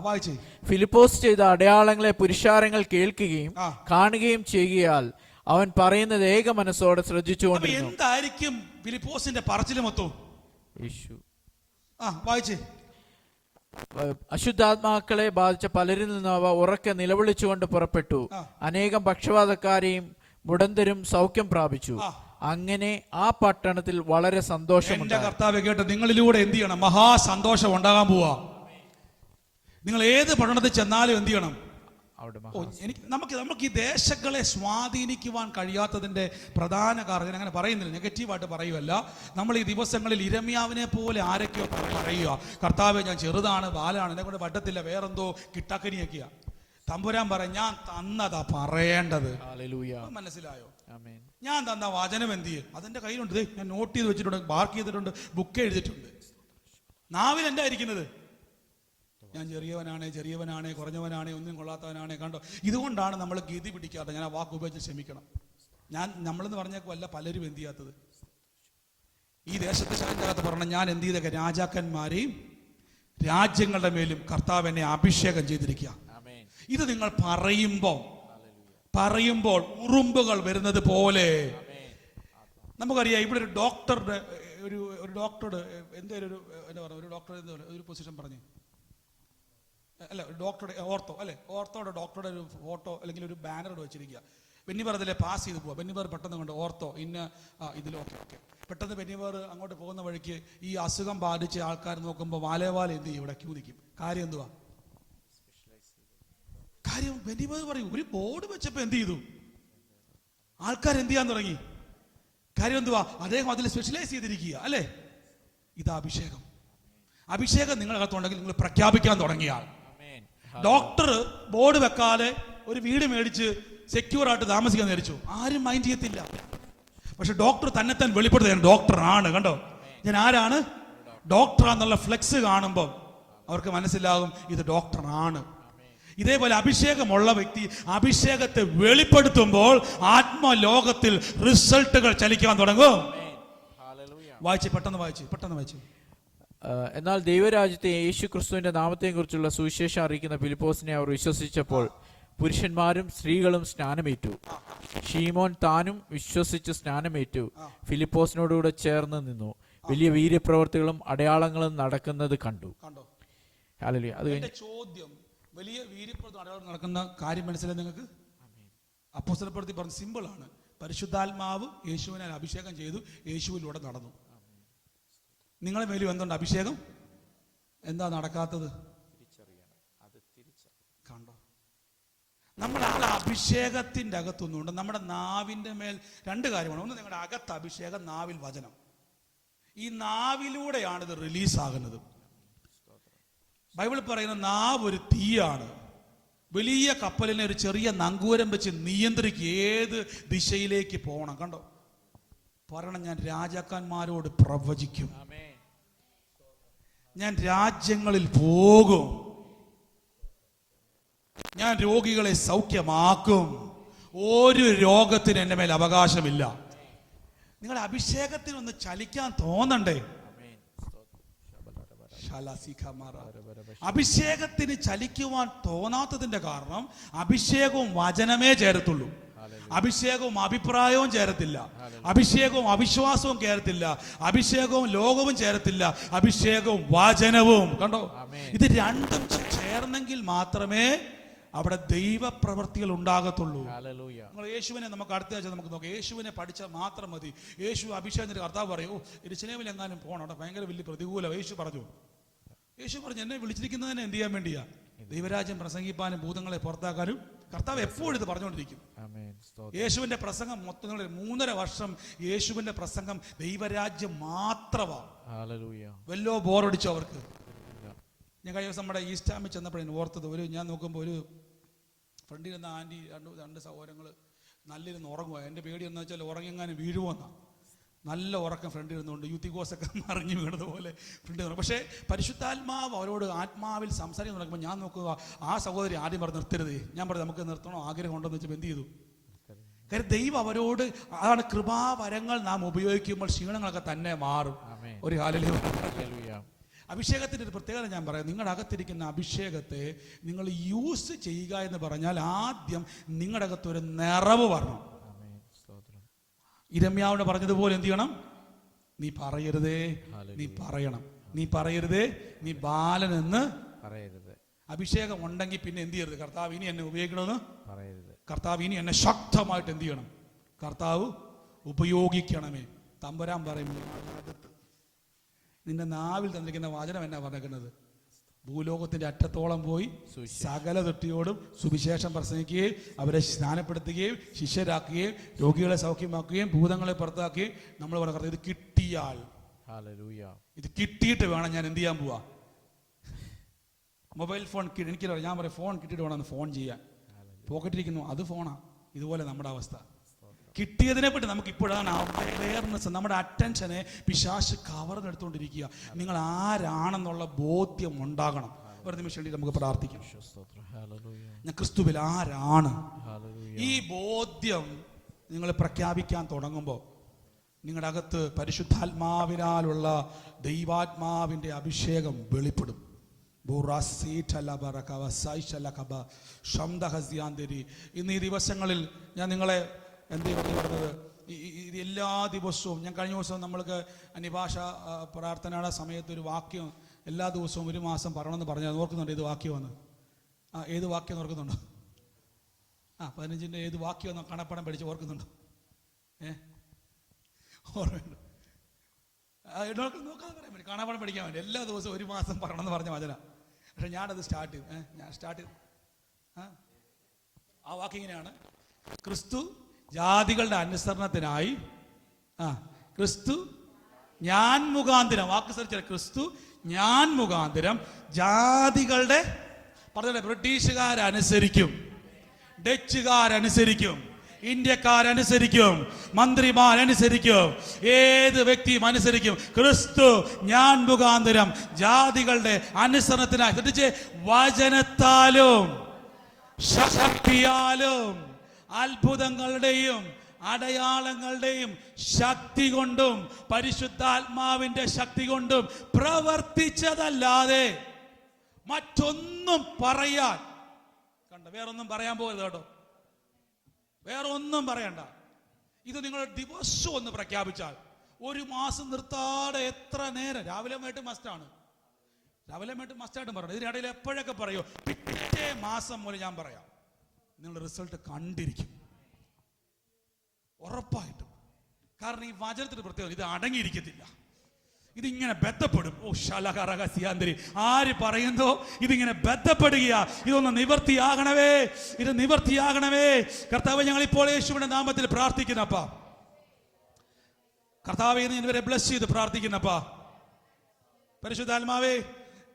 [SPEAKER 2] വായിച്ചേ. ഫിലിപ്പോസ് ചെയ്ത അടയാളങ്ങളെ പുരുഷാരങ്ങൾ കേൾക്കുകയും കാണുകയും ചെയ്യുകയാൽ അവൻ പറയുന്നത് ഏക മനസ്സോടെ ശ്രദ്ധിച്ചുകൊണ്ടിരുന്നു.
[SPEAKER 1] എന്തായിരിക്കും ഫിലിപ്പോസിന്റെ പറച്ചില് മൊത്തം? വായിച്ചേ.
[SPEAKER 2] അശുദ്ധാത്മാക്കളെ ബാധിച്ച പലരിൽ നിന്ന് അവ ഉറക്കെ നിലവിളിച്ചുകൊണ്ട് പുറപ്പെട്ടു. അനേകം പക്ഷവാതക്കാരെയും മുടന്തരും സൗഖ്യം പ്രാപിച്ചു. അങ്ങനെ ആ പട്ടണത്തിൽ വളരെ സന്തോഷമുണ്ട്.
[SPEAKER 1] എന്റെ കർത്താവേ കേട്ടോ, നിങ്ങളിലൂടെ എന്ത് ചെയ്യണം? മഹാസന്തോഷം ഉണ്ടാകാൻ പോവാ. നിങ്ങൾ ഏത് പട്ടണത്തിൽ ചെന്നാലും എന്ത് ചെയ്യണം? നമുക്ക് ഈ ദേശങ്ങളെ സ്വാധീനിക്കുവാൻ കഴിയാത്തതിന്റെ പ്രധാന കാരണം, ഞാൻ അങ്ങനെ പറയുന്നില്ല, നെഗറ്റീവായിട്ട് പറയുമല്ല. നമ്മൾ ഈ ദിവസങ്ങളിൽ ഇരമ്യാവിനെ പോലെ ആരൊക്കെയോ പറയുക, കർത്താവേ ഞാൻ ചെറുതാണ്, ബാലാണ്, എന്നെ കൊണ്ട് പറ്റത്തില്ല, വേറെന്തോ കിട്ടാക്കനിയൊക്കെയാ. തമ്പുരാൻ പറ, ഞാൻ തന്നതാ പറയേണ്ടത്. മനസ്സിലായോ? ഞാൻ തന്ന വചനം എന്ത് ചെയ്യും? അതെന്റെ കയ്യിലുണ്ട്. ഞാൻ നോട്ട് ചെയ്ത് വെച്ചിട്ടുണ്ട്, മാർക്ക് ചെയ്തിട്ടുണ്ട്, ബുക്ക് എഴുതിയിട്ടുണ്ട്. നാവിൽ എന്താ ഇരിക്കുന്നത്? ഞാൻ ചെറിയവനാണ്, കുറഞ്ഞവനാണ്, ഒന്നും കൊള്ളാത്തവനാണ്. കണ്ടോ? ഇതുകൊണ്ടാണ് നമ്മൾ ഗതി പിടിക്കാതെ. ഞാൻ ആ വാക്ക് ഉപയോഗിച്ച് ക്ഷമിക്കണം. നമ്മളെന്ന് പറഞ്ഞേക്കുമല്ല പലരും എന്ത് ചെയ്യാത്തത്. ഈ ദേശത്തെ ശാന്തിനകത്ത് പറഞ്ഞ ഞാൻ എന്ത് ചെയ്തൊക്കെ രാജാക്കന്മാരെയും രാജ്യങ്ങളുടെ മേലും കർത്താവ് എന്നെ അഭിഷേകം ചെയ്തിരിക്കുക. ഇത് നിങ്ങൾ പറയുമ്പോൾ ഉറുമ്പുകൾ വരുന്നത് പോലെ. നമുക്കറിയാം, ഇവിടെ ഒരു ഡോക്ടറുടെ ഒരു ഡോക്ടറുടെ എന്തേലും ഒരു ഡോക്ടർ ഒരു പൊസിഷൻ പറഞ്ഞു, അല്ല ഡോക്ടറുടെ ഓർത്തോയുടെ ഡോക്ടറുടെ ഒരു ഫോട്ടോ അല്ലെങ്കിൽ ഒരു ബാനർ വെച്ചിരിക്കുക. ബെന്നിബർ അതിലെ പാസ് ചെയ്ത് പോവാ. ബെന്നിബർ പെട്ടെന്ന് കൊണ്ട് ഓർത്തോ ഇന്ന ഇതിലൊക്കെ പെട്ടെന്ന് ബെന്നിബർ അങ്ങോട്ട് പോകുന്ന വഴിക്ക് ഈ അസുഖം ബാധിച്ച ആൾക്കാർ നോക്കുമ്പോൾ വാലേ എന്ത് ചെയ്യും? ഇവിടെ ക്യൂ നിൽക്കും. കാര്യം എന്തുവാ? കാര്യം ബെന്നിബർ പറയും, ഒരു ബോർഡ് വെച്ചപ്പോ എന്ത് ചെയ്തു? ആൾക്കാർ എന്ത് ചെയ്യാൻ തുടങ്ങി. കാര്യം എന്തുവാ? അദ്ദേഹം അതിൽ സ്പെഷ്യലൈസ് ചെയ്തിരിക്കുക അല്ലേ? ഇതാ അഭിഷേകം. അഭിഷേകം നിങ്ങളകത്തുണ്ടെങ്കിൽ നിങ്ങൾ പ്രഖ്യാപിക്കാൻ തുടങ്ങിയാൽ. ഡോക്ടർ ബോർഡ് വെക്കാതെ ഒരു വീട് മേടിച്ച് സെക്യൂർ ആയിട്ട് താമസിക്കാൻ നേരിച്ചു, ആരും മൈൻഡ് ചെയ്യത്തില്ല. പക്ഷെ ഡോക്ടർ തന്നെത്താൻ വെളിപ്പെടുത്തുകയാണ്, ഡോക്ടർ ആണ്. കണ്ടോ? ഞാൻ ആരാണ്? ഡോക്ടറാന്നുള്ള ഫ്ലെക്സ് കാണുമ്പോൾ അവർക്ക് മനസ്സിലാകും ഇത് ഡോക്ടറാണ്. ഇതേപോലെ അഭിഷേകമുള്ള വ്യക്തി അഭിഷേകത്തെ വെളിപ്പെടുത്തുമ്പോൾ ആത്മലോകത്തിൽ റിസൾട്ടുകൾ ചലിക്കാൻ തുടങ്ങും. വായിച്ച് പെട്ടെന്ന് വായിച്ചു.
[SPEAKER 2] എന്നാൽ ദൈവരാജ്യത്തെ യേശു ക്രിസ്തുവിന്റെ നാമത്തെ കുറിച്ചുള്ള സുവിശേഷം അറിയിക്കുന്ന ഫിലിപ്പോസിനെ അവർ വിശ്വസിച്ചപ്പോൾ പുരുഷന്മാരും സ്ത്രീകളും സ്നാനമേറ്റു. ഷീമോൻ താനും വിശ്വസിച്ച് സ്നാനമേറ്റു ഫിലിപ്പോസിനോടുകൂടെ ചേർന്ന് നിന്നു. വലിയ വീര്യപ്രവർത്തികളും അടയാളങ്ങളും നടക്കുന്നത് കണ്ടു. ഹല്ലേലൂയ. അത്
[SPEAKER 1] ചോദ്യം, വലിയ വീര്യപ്രവർത്തി അടയാളം നടക്കുന്ന കാര്യം മനസ്സിലായി നിങ്ങൾക്ക്? അപ്പോസ്തലപ്രവൃത്തി പറഞ്ഞ സിമ്പിൾ ആണ്. പരിശുദ്ധാത്മാവ് യേശുവിനെ അഭിഷേകം ചെയ്തു, യേശുവിലൂടെ നടന്നു. നിങ്ങളെ മേലും എന്തുണ്ട്? അഭിഷേകം. എന്താ നടക്കാത്തത്? കണ്ടോ? നമ്മൾ ആ അഭിഷേകത്തിന്റെ അകത്തൊന്നുണ്ട്. നമ്മുടെ നാവിന്റെ മേൽ രണ്ട് കാര്യമാണ്. ഒന്ന്, നിങ്ങളുടെ അകത്ത് അഭിഷേകം, നാവിൽ വചനം. ഈ നാവിലൂടെയാണ് ഇത് റിലീസാകുന്നത്. ബൈബിൾ പറയുന്ന നാവ് ഒരു തീയാണ്. വലിയ കപ്പലിനെ ഒരു ചെറിയ നങ്കൂരം വെച്ച് നിയന്ത്രിക്കുക, ഏത് ദിശയിലേക്ക് പോകണം. കണ്ടോ? പറയണം, ഞാൻ രാജാക്കന്മാരോട് പ്രവചിക്കും, ഞാൻ രാജ്യങ്ങളിൽ പോകും, ഞാൻ രോഗികളെ സൗഖ്യമാക്കും, ഒരു രോഗത്തിന് എൻ്റെ മേൽ അവകാശമില്ല. നിങ്ങളുടെ അഭിഷേകത്തിനൊന്ന് ചലിക്കാൻ തോന്നണ്ടേ? അഭിഷേകത്തിന് ചലിക്കുവാൻ തോന്നാത്തതിന്റെ കാരണം അഭിഷേകവും വചനമേ ചേരത്തുള്ളൂ. അഭിഷേകവും അഭിപ്രായവും ചേരത്തില്ല, അഭിഷേകവും അവിശ്വാസവും ചേരത്തില്ല, അഭിഷേകവും ലോകവും ചേരത്തില്ല, അഭിഷേകവും വചനവും. കണ്ടോ? ഇത് രണ്ടും ചേർന്നെങ്കിൽ മാത്രമേ അവിടെ ദൈവപ്രവൃത്തികൾ ഉണ്ടാകത്തുള്ളൂ. നിങ്ങൾ യേശുവിനെ നമുക്ക് അടുത്ത ആഴ്ച നമുക്ക് നോക്കാം. യേശുവിനെ പഠിച്ചാൽ മാത്രം മതി. യേശു അഭിഷേകത്തിന്റെ കർത്താവ് പറയൂ, യെരൂശലേമിൽ എങ്ങാനും പോകണം, അവിടെ ഭയങ്കര വലിയ പ്രതികൂലം. യേശു പറഞ്ഞു, എന്നെ വിളിച്ചിരിക്കുന്നതിനെ എന്ത് ചെയ്യാൻ വേണ്ടിയാ? ദൈവരാജ്യം പ്രസംഗിപ്പാനും ഭൂതങ്ങളെ പുറത്താക്കാനും. കർത്താവ് എപ്പോഴും ഇത് പറഞ്ഞുകൊണ്ടിരിക്കും. യേശുവിന്റെ പ്രസംഗം മൊത്തം 3.5 വർഷം യേശുവിന്റെ പ്രസംഗം ദൈവരാജ്യം മാത്രമാണ്. വല്ലോ ബോറടിച്ചോ അവർക്ക്? ഞാൻ കഴിഞ്ഞ ദിവസം നമ്മുടെ ഈസ്റ്റാമിൽ ചെന്നപ്പോഴേ ഓർത്തത്, ഞാൻ നോക്കുമ്പോൾ ഒരു ഫ്രണ്ടിൽ നിന്ന് ആൻറ്റി രണ്ട് സഹോദരങ്ങൾ നല്ലിരുന്ന് ഉറങ്ങുക. എൻ്റെ പേടി എന്ന് വെച്ചാൽ ഉറങ്ങിയെങ്ങാനും വീഴുവോന്നാ. നല്ല ഉറക്കം ഫ്രണ്ടിൽ ഇരുന്നുകൊണ്ട് യൂത്തിക്കോസൊക്കെ മറിഞ്ഞു വീണതുപോലെ ഫ്രണ്ടിൽ നിന്ന്. പക്ഷേ പരിശുദ്ധാത്മാവ് അവരോട് ആത്മാവിൽ സംസാരിക്കാൻ തുടങ്ങുമ്പോൾ ഞാൻ നോക്കുക, ആ സഹോദരി ആദ്യം പറഞ്ഞ് നിർത്തരുത്. ഞാൻ പറഞ്ഞു നമുക്ക് നിർത്തണോ, ആഗ്രഹം ഉണ്ടെന്ന് വെച്ചാൽ എന്ത് ചെയ്തു? കാര്യം ദൈവം അവരോട്, അതാണ് കൃപാവരങ്ങൾ നാം ഉപയോഗിക്കുമ്പോൾ ക്ഷീണങ്ങളൊക്കെ തന്നെ മാറും. ഒരു ഹല്ലേലൂയ. അഭിഷേകത്തിൻ്റെ ഒരു പ്രത്യേകത ഞാൻ പറയാം. നിങ്ങളുടെ അകത്തിരിക്കുന്ന അഭിഷേകത്തെ നിങ്ങൾ യൂസ് ചെയ്യുക എന്ന് പറഞ്ഞാൽ ആദ്യം നിങ്ങളുടെ അകത്തൊരു നിറവ് വരണം. ഇരമ്യാവിനോട് പറഞ്ഞതുപോലെ എന്ത് ചെയ്യണം? നീ പറയരുതേ, നീ പറയണം. നീ പറയരുതേ, നീ ബാലനെന്ന് പറയരുത്. അഭിഷേകം ഉണ്ടെങ്കിൽ പിന്നെ എന്ത് ചെയ്യരുത്? കർത്താവ് ഇനി എന്നെ ഉപയോഗിക്കണമെന്ന് പറയരുത്. കർത്താവ് ഇനി എന്നെ ശക്തമായിട്ട് എന്ത് ചെയ്യണം? കർത്താവ് ഉപയോഗിക്കണമേ. തമ്പുരാൻ പറയും, നിന്റെ നാവിൽ തന്നിരിക്കുന്ന വചനം എന്നാ പറഞ്ഞേക്കുന്നത്? ഭൂലോകത്തിന്റെ അറ്റത്തോളം പോയി സകല തൊട്ടിയോടും സുവിശേഷം പ്രസംഗിക്കുകയും അവരെ സ്നാനപ്പെടുത്തുകയും ശിഷ്യരാക്കുകയും രോഗികളെ സൗഖ്യമാക്കുകയും ഭൂതങ്ങളെ പുറത്താക്കുകയും നമ്മൾ പറഞ്ഞത്. ഇത് കിട്ടിയാൽ, ഇത് കിട്ടിയിട്ട് വേണം ഞാൻ എന്ത് ചെയ്യാൻ പോവാ? മൊബൈൽ ഫോൺ എനിക്കറിയാം, ഞാൻ പറയാം ഫോൺ കിട്ടിയിട്ട് വേണം ഫോൺ ചെയ്യാൻ. പോക്കറ്റിരിക്കുന്നു, അത് ഫോണാ. ഇതുപോലെ നമ്മുടെ അവസ്ഥ. കിട്ടിയതിനെ പറ്റി നമുക്ക് ഇപ്പോഴാണ് അവയർനെസ്, നമ്മുടെ അറ്റൻഷനെ പിശാച് കവർന്നെടുത്തുകൊണ്ടിരിക്കുക. നിങ്ങൾ ആരാണെന്നുള്ള ബോധ്യം ഉണ്ടാകണം. ഒരു നിമിഷം വേണ്ടി നമുക്ക് പ്രാർത്ഥിക്കാം. ഞാൻ ക്രിസ്തുവിൽ ആരാണ്, ഈ ബോധ്യം നിങ്ങൾ പ്രഖ്യാപിക്കാൻ തുടങ്ങുമ്പോൾ നിങ്ങളുടെ അകത്ത് പരിശുദ്ധാത്മാവിനാലുള്ള ദൈവാത്മാവിൻ്റെ അഭിഷേകം വെളിപ്പെടും. ഇന്ന് ഈ ദിവസങ്ങളിൽ ഞാൻ നിങ്ങളെ എന്ത് പറഞ്ഞത്, ഇത് എല്ലാ ദിവസവും, ഞാൻ കഴിഞ്ഞ ദിവസവും നമ്മൾക്ക് അന്യഭാഷ പ്രാർത്ഥനയുടെ സമയത്ത് ഒരു വാക്യം എല്ലാ ദിവസവും 1 മാസം പറയണമെന്ന് പറഞ്ഞാൽ ഓർക്കുന്നുണ്ട്. ഏത് വാക്യമാണ്? ഏത് വാക്യം ഓർക്കുന്നുണ്ടോ? 15ന്റെ ഏത് വാക്യം കണപ്പടം പഠിച്ച് ഓർക്കുന്നുണ്ടോ? ഓർമ്മയുണ്ട്? നോക്കാതെ പറയാൻ വേണ്ടി, കാണാപ്പടം പഠിക്കാൻ വേണ്ടി എല്ലാ ദിവസവും 1 മാസം പറയണമെന്ന് പറഞ്ഞ വചന. പക്ഷെ ഞാനത് സ്റ്റാർട്ട് ചെയ്തു. ആ വാക്യം ഇങ്ങനെയാണ്: ക്രിസ്തു ജാതികളുടെ അനുസരണത്തിനായി, ക്രിസ്തു ഞാൻ മുഖാന്തരം, വാക്ക് ശ്രദ്ധിച്ചാൽ ക്രിസ്തു ഞാൻ മുഖാന്തരം ജാതികളുടെ, പറഞ്ഞ ബ്രിട്ടീഷുകാരനുസരിക്കും, ഡച്ചുകാരനുസരിക്കും, ഇന്ത്യക്കാരനുസരിക്കും, മന്ത്രിമാരനുസരിക്കും, ഏത് വ്യക്തിയും അനുസരിക്കും. ക്രിസ്തു ഞാൻ മുഖാന്തരം ജാതികളുടെ അനുസരണത്തിനായി ശ്രദ്ധിച്ച് വചനത്താലും ശക്തിയാലും അത്ഭുതങ്ങളുടെയും അടയാളങ്ങളുടെയും ശക്തി കൊണ്ടും പരിശുദ്ധാത്മാവിന്റെ ശക്തി കൊണ്ടും പ്രവർത്തിച്ചതല്ലാതെ മറ്റൊന്നും പറയാൻ കണ്ട, വേറൊന്നും പറയാൻ പോകരുത് കേട്ടോ, വേറെ ഒന്നും പറയണ്ട. ഇത് നിങ്ങൾ ദിവസവും ഒന്ന് പ്രഖ്യാപിച്ചാൽ, ഒരു മാസം നിർത്താതെ എത്ര നേരം, രാവിലെ മേട്ട് മസ്റ്റാണ്, രാവിലെ മേട്ട് മസ്റ്റായിട്ടും പറയണം. ഇതിനിടയിൽ എപ്പോഴൊക്കെ പറയോ, പിറ്റേ മാസം മുതൽ ഞാൻ പറയാം, നിങ്ങൾ റിസൾട്ട് കണ്ടിരിക്കും ഉറപ്പായിട്ടും. കാരണം ഈ വചനത്തിന് പ്രത്യേകത, ഇത് അടങ്ങിയിരിക്കത്തില്ല, ഇതിങ്ങനെ ബന്ധപ്പെടും. ഓ ശലകറകസിയാന്തരി, ആര് പറയുന്നോ ഇതിങ്ങനെ ബന്ധപ്പെടുകയാ. ഇതൊന്ന് നിവർത്തിയാകണവേ, ഇത് നിവർത്തിയാകണവേ. കർത്താവേ, ഞങ്ങൾ ഇപ്പോൾ യേശുവിന്റെ നാമത്തിൽ പ്രാർത്ഥിക്കുന്നപ്പാ. കർത്താവേ, ഇവരെ ബ്ലസ് ചെയ്ത് പ്രാർത്ഥിക്കുന്നപ്പാ. പരിശുദ്ധാത്മാവേ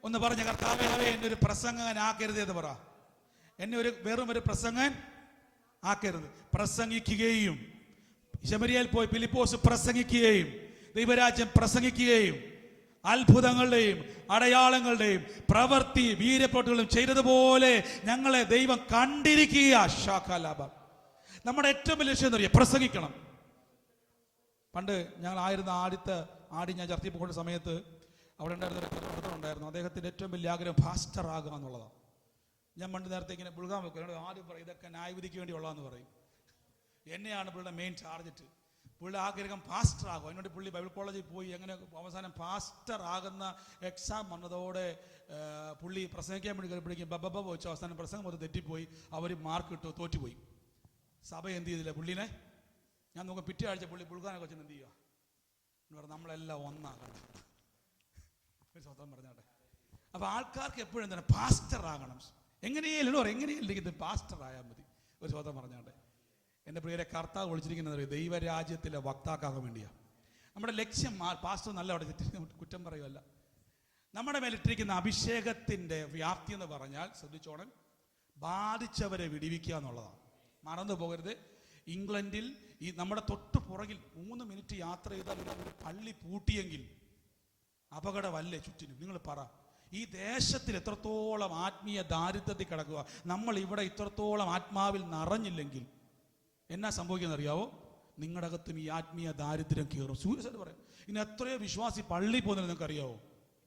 [SPEAKER 1] ഒന്ന് പറഞ്ഞ, കർത്താവേ എന്നെ ഒരു പ്രസംഗകൻ ആക്കരുത് എന്ന് പറ. എന്നെ വെറും ഒരു പ്രസംഗൻ ആക്കരുത്. പ്രസംഗിക്കുകയും, ശമരിയയിൽ പോയി ഫിലിപ്പോസ് പ്രസംഗിക്കുകയും ദൈവരാജ്യം പ്രസംഗിക്കുകയും അത്ഭുതങ്ങളുടെയും അടയാളങ്ങളുടെയും പ്രവൃത്തി വീര്യപ്രവൃത്തികളും ചെയ്തതുപോലെ ഞങ്ങളെ ദൈവം കണ്ടിരിക്കുക. ശാഖാലാഭം നമ്മുടെ ഏറ്റവും വലിയ ലക്ഷ്യം എന്താ പറയുക? പ്രസംഗിക്കണം. പണ്ട് ഞങ്ങൾ ആദ്യത്തെ ആടി ഞാൻ ചർച്ചയിൽ പോകുന്ന സമയത്ത് അവിടെ ഉണ്ടായിരുന്നു, അദ്ദേഹത്തിന്റെ ഏറ്റവും വലിയ ആഗ്രഹം പാസ്റ്റർ ആകുക എന്നുള്ളതാണ്. ഞാൻ പണ്ട് നേരത്തെ ഇങ്ങനെ പുഴുകാൻ വെക്കും, ആദ്യം പറയും ഇതൊക്കെ ന്യായവിധിക്ക് വേണ്ടിയുള്ളതെന്ന് പറയും. എന്നെയാണ് പുള്ളിയുടെ മെയിൻ ടാർഗറ്റ്. പുള്ളിയുടെ ആഗ്രഹം പാസ്റ്റർ ആകും. അതിനുവേണ്ടി പുള്ളി ബൈബിൾ കോളേജിൽ പോയി അങ്ങനെ അവസാനം പാസ്റ്റർ ആകുന്ന എക്സാം വന്നതോടെ പുള്ളി പ്രസംഗിക്കാൻ വേണ്ടി കയറിപ്പിടിക്കും ബബ്ബ വെച്ചു. അവസാനം പ്രസംഗം മൊത്തം തെറ്റിപ്പോയി, അവർ മാർക്ക് ഇട്ടു, തോറ്റുപോയി. സഭ എന്ത് ചെയ്തില്ല പുള്ളിനെ. ഞാൻ നോക്കാം പിറ്റേ ആഴ്ച പുള്ളി പുഴുകാനൊക്കെ വെച്ചാൽ എന്ത് ചെയ്യുക എന്ന് പറഞ്ഞാൽ നമ്മളെല്ലാം ഒന്നാകണം. സ്വന്തം പറഞ്ഞാട്ടെ. അപ്പൊ ആൾക്കാർക്ക് എപ്പോഴും എന്താണ് പാസ്റ്റർ ആകണം. എങ്ങനെയല്ലേ പാസ്റ്റർ ആയാൽ മതി. ഒരു സ്വന്തം പറഞ്ഞാട്ടെ. എൻ്റെ പ്രിയരെ, കർത്താവ് വിളിച്ചിരിക്കുന്നത് ദൈവരാജ്യത്തിലെ വക്താക്കാകാൻ വേണ്ടിയാണ്. നമ്മുടെ ലക്ഷ്യം പാസ്റ്റർ നല്ല അവിടെ കുറ്റം പറയുമല്ല. നമ്മുടെ മേലിട്ടിരിക്കുന്ന അഭിഷേകത്തിൻ്റെ വ്യാപ്തി എന്ന് പറഞ്ഞാൽ ശ്രദ്ധിച്ചോണം, ബാധിച്ചവരെ വിടിവിക്കുക എന്നുള്ളതാണ്. മറന്നു പോകരുത്. ഇംഗ്ലണ്ടിൽ ഈ നമ്മുടെ തൊട്ട് പുറകിൽ 3 മിനിറ്റ് യാത്ര ചെയ്താൽ ഒരു പള്ളി പൂട്ടിയെങ്കിൽ അപകടമല്ലേ ചുറ്റിനും? നിങ്ങൾ പറ. ഈ ദേശത്തിൽ എത്രത്തോളം ആത്മീയ ദാരിദ്ര്യത്തിൽ കിടക്കുക. നമ്മൾ ഇവിടെ ഇത്രത്തോളം ആത്മാവിൽ നിറഞ്ഞില്ലെങ്കിൽ എന്നാ സംഭവിക്കുന്നത് അറിയാവോ? നിങ്ങളുടെ അകത്തും ഈ ആത്മീയ ദാരിദ്ര്യം കയറും. സൂര്യസായിട്ട് പറയാം. ഇനി എത്രയോ വിശ്വാസി പള്ളി പോകുന്നില്ല, നിങ്ങൾക്ക് അറിയാവോ?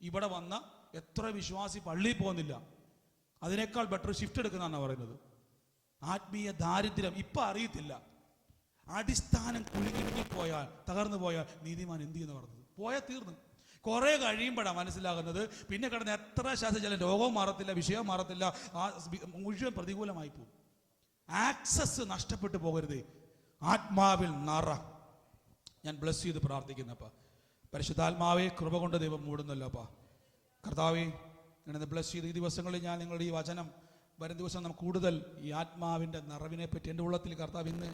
[SPEAKER 1] ഇവിടെ വന്ന എത്ര വിശ്വാസി പള്ളി പോകുന്നില്ല. അതിനേക്കാൾ ബെറ്റർ ഷിഫ്റ്റ് എടുക്കുന്നതാണ് പറയുന്നത്. ആത്മീയ ദാരിദ്ര്യം ഇപ്പൊ അറിയത്തില്ല. അടിസ്ഥാനം കുലുങ്ങിപ്പോയാൽ, തകർന്നു പോയാൽ നീതിമാൻ എന്ത് ചെയ്യുന്ന പറഞ്ഞത് പോയാൽ തീർന്നു. കുറെ കഴിയുമ്പോഴാണ് മനസ്സിലാകുന്നത് പിന്നെ കിടന്ന് എത്ര ശാസിച്ചാലും രോഗവും മാറത്തില്ല, വിഷയവും മാറത്തില്ല, മുഴുവൻ പ്രതികൂലമായി പോകും. ആക്സസ് നഷ്ടപ്പെട്ടു പോകരുത്. ആത്മാവിൽ നിറ. ഞാൻ ബ്ലസ് ചെയ്ത് പ്രാർത്ഥിക്കുന്നപ്പാ. പരിശുദ്ധാത്മാവെ കൃപ കൊണ്ട് ദൈവം മൂടുന്നല്ലോപ്പാ. കർത്താവെ ഇങ്ങനെ ബ്ലസ് ചെയ്ത് ഈ ദിവസങ്ങളിൽ ഞാൻ നിങ്ങളുടെ ഈ വചനം വരും ദിവസം നമുക്ക് കൂടുതൽ ഈ ആത്മാവിൻ്റെ നിറവിനെ പറ്റി എൻ്റെ ഉള്ളത്തിൽ കർത്താവ് ഇന്ന്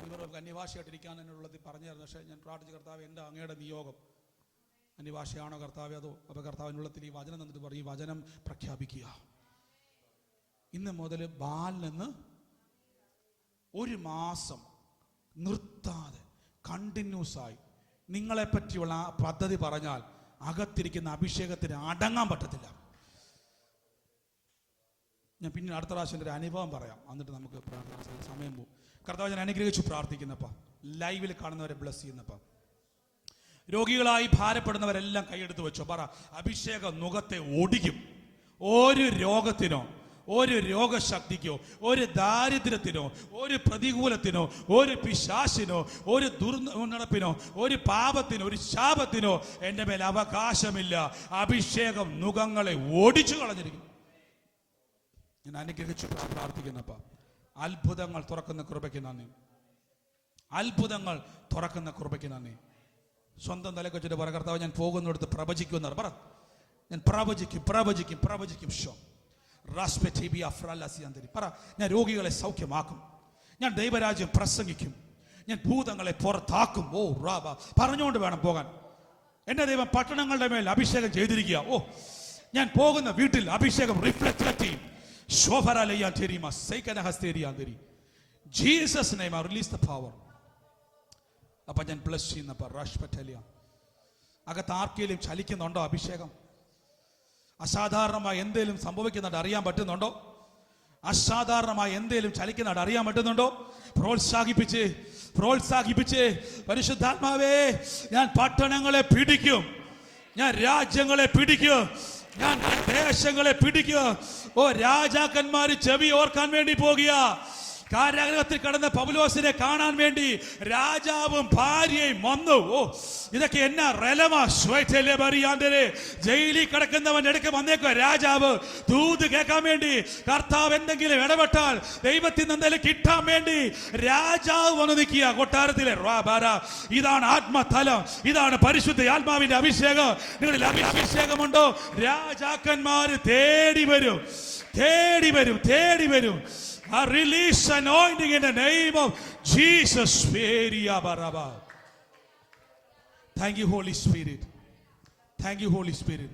[SPEAKER 1] ഇവർക്ക് അന്യഭാഷയായിട്ടിരിക്കാൻ എൻ്റെ ഉള്ളത്തിൽ പറഞ്ഞു തരുന്നു. പക്ഷേ ഞാൻ പ്രാർത്ഥിച്ച കർത്താവ് എൻ്റെ അങ്ങയുടെ നിയോഗം അന്യഭാഷയാണോ കർത്താവ് അതോ? അപ്പോൾ കർത്താവിൻ്റെ ഉള്ളത്തിൽ ഈ വചനം തന്നിട്ട് പറയും, ഈ വചനം പ്രഖ്യാപിക്കുക. ഇന്ന് മുതൽ ബാലിന് 1 മാസം നിർത്താതെ കണ്ടിന്യൂസായി നിങ്ങളെപ്പറ്റിയുള്ള ആ പദ്ധതി പറഞ്ഞാൽ അകത്തിരിക്കുന്ന അഭിഷേകത്തിന് അടങ്ങാൻ പറ്റത്തില്ല. ഞാൻ പിന്നെ അടുത്ത പ്രാവശ്യം ഒരു അനുഭവം പറയാം, എന്നിട്ട് നമുക്ക് സമയം പോകും. കർത്താവ് ഞാൻ അനുഗ്രഹിച്ചു പ്രാർത്ഥിക്കുന്നപ്പാ. ലൈവിൽ കാണുന്നവരെ ബ്ലസ് ചെയ്യുന്നപ്പാ. രോഗികളായി ഭാരപ്പെടുന്നവരെല്ലാം കൈയെടുത്ത് വെച്ചോ. പറ, അഭിഷേകം നുകത്തെ ഒടിക്കും. ഒരു രോഗത്തിനോ, ഒരു രോഗശക്തിക്കോ, ഒരു ദാരിദ്ര്യത്തിനോ, ഒരു പ്രതികൂലത്തിനോ, ഒരു പിശാചിനോ, ഒരു ദുർനടപ്പിനോ, ഒരു പാപത്തിനോ, ഒരു ശാപത്തിനോ എൻ്റെ മേൽ അവകാശമില്ല. അഭിഷേകം നുകങ്ങളെ ഓടിച്ചു കളഞ്ഞിരിക്കും. ഞാൻ അനുഗ്രഹിച്ചു പ്രാർത്ഥിക്കുന്നപ്പ. അത്ഭുതങ്ങൾ തുറക്കുന്ന കൃപയ്ക്ക് നന്ദി. അത്ഭുതങ്ങൾ തുറക്കുന്ന കൃപയ്ക്ക് നന്ദി. സ്വന്തം തലക്ക് വെച്ചിട്ട് പറ, കർത്താവ് ഞാൻ പോകുന്നിടത്ത് പ്രവചിക്കുന്ന പറ, ഞാൻ പ്രവചിക്കും. ഷോ പറ, ഞാൻ രോഗികളെ സൗഖ്യമാക്കും, ഞാൻ ദൈവരാജ്യം പ്രസംഗിക്കും, ഞാൻ ഭൂതങ്ങളെ പുറത്താക്കും. ഓ റാബ പറഞ്ഞുകൊണ്ട് വേണം പോകാൻ. എൻ്റെ ദൈവം പട്ടണങ്ങളുടെ മേൽ അഭിഷേകം ചെയ്തിരിക്കുക. ഓ, ഞാൻ പോകുന്ന വീട്ടിൽ അഭിഷേകം റിഫ്ലക്റ്റ് ചെയ്യും. Jesus name I release the power. അപ്പൊ ഞാൻ ബ്ലസ് ചെയ്യുന്നപ്പോ റഷ് പറ്റലിയ അകത്ത് ആർക്കെങ്കിലും ചലിക്കുന്നുണ്ടോ? അഭിഷേകം അസാധാരണമായി എന്തേലും സംഭവിക്കുന്നുണ്ട് അറിയാൻ പറ്റുന്നുണ്ടോ? അസാധാരണമായി എന്തേലും ചലിക്കുന്നുണ്ട് അറിയാൻ പറ്റുന്നുണ്ടോ? പ്രോത്സാഹിപ്പിച്ച് പരിശുദ്ധാത്മാവേ, ഞാൻ പട്ടണങ്ങളെ പിടിക്കും, ഞാൻ രാജ്യങ്ങളെ പിടിക്കും, ഞാൻ ദേശങ്ങളെ പിടിക്കും. ഓ, രാജാക്കന്മാര് ചെവി ഓർക്കാൻ വേണ്ടി പോകുക. കാരാഗ്രഹത്തിൽ കിടന്ന പൗലോസിനെ കാണാൻ വേണ്ടി രാജാവും ഭാര്യയും വന്നു. ഓ, ഇതൊക്കെ എന്നാ റെലമാ. ജയിലിൽ കിടക്കുന്നവൻ എടുക്ക വന്നേക്കോ രാജാവ് ദൂത് കേൾക്കാൻ വേണ്ടി. കർത്താവ് എന്തെങ്കിലും ഇടപെട്ടാൽ ദൈവത്തിൽ നിന്ന് എന്തെങ്കിലും കിട്ടാൻ വേണ്ടി രാജാവ് വന്ന് നിൽക്കുക കൊട്ടാരത്തിലെ. ഇതാണ് ആത്മതലം, ഇതാണ് പരിശുദ്ധ ആത്മാവിന്റെ അഭിഷേകം. നിങ്ങളിൽ അഭിഷേകമുണ്ടോ? രാജാക്കന്മാര് തേടി വരും, തേടി വരും, തേടി വരും. I release anointing in the name of Jesus. Thank you, Holy Spirit. Thank you, Holy Spirit.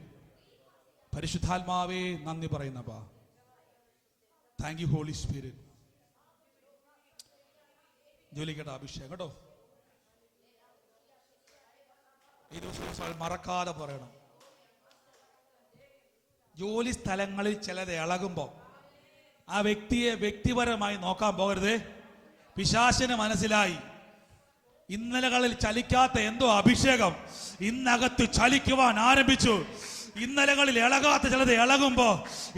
[SPEAKER 1] പരിശുദ്ധാത്മാവേ നന്ദി പറയുന്നപ്പാ. Thank you, Holy Spirit. ജോലിക്കേട്ട അഭിഷേകം കേട്ടോ. ഈ ദിവസം മറക്കാതെ പറയണം. ജോലി സ്ഥലങ്ങളിൽ ചിലത് ഇളകുമ്പോ ആ വ്യക്തിയെ വ്യക്തിപരമായി നോക്കാൻ പോകരുത്. പിശാചിന് മനസ്സിലായി ഇന്നലകളിൽ ചലിക്കാത്ത എന്തോ അഭിഷേകം ഇന്നകത്ത് ചലിക്കുവാൻ ആരംഭിച്ചു. ഇന്നലകളിൽ ഇളകാത്ത ചിലത് ഇളകുമ്പോ,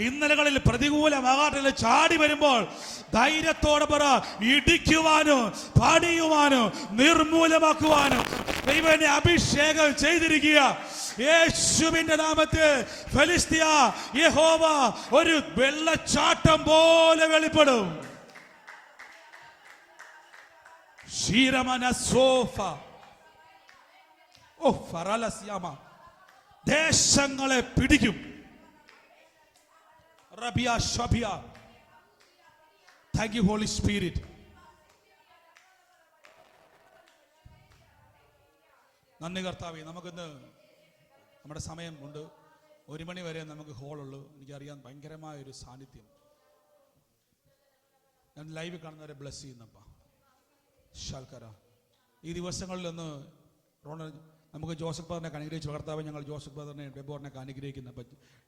[SPEAKER 1] ഇന്നലകളിൽ പ്രതികൂലമാകാത്ത ചാടി വരുമ്പോൾ ധൈര്യത്തോടെ പറ, ഇടിക്കുവാനും പണിയുവാനും നിർമൂലമാക്കുവാനും ദൈവം എന്നെ അഭിഷേകം ചെയ്തിരിക്കുക. യേശുവിന്റെ നാമത്തിൽ ഫെലിസ്ത്യ യഹോവ ഒരു വെള്ളച്ചാട്ടം പോലെ വെളിപ്പെടും. ദേശങ്ങളെ പിടിക്കും. റബിയ ഷബിയ. Thank you Holy Spirit. നന്ദി കർത്താവേ. നമുക്കിന്ന് നമ്മുടെ സമയം ഉണ്ട്. 1 മണി വരെ നമുക്ക് ഹോളുള്ളൂ. എനിക്കറിയാം ഭയങ്കരമായ ഒരു സാന്നിധ്യം. ഞാൻ ലൈവ് കാണുന്നവരെ ബ്ലസ് ചെയ്യുന്നപ്പ ശാൽക്കര. ഈ ദിവസങ്ങളിൽ ഒന്ന് നമുക്ക് ജോസഫ് ബ്രദറിനെ അനുഗ്രഹിച്ചു. കർത്താവ് ഞങ്ങൾ ജോസഫ് ബ്രദറിനെ ഡെബോറിനെ അനുഗ്രഹിക്കുന്നപ്പോൾ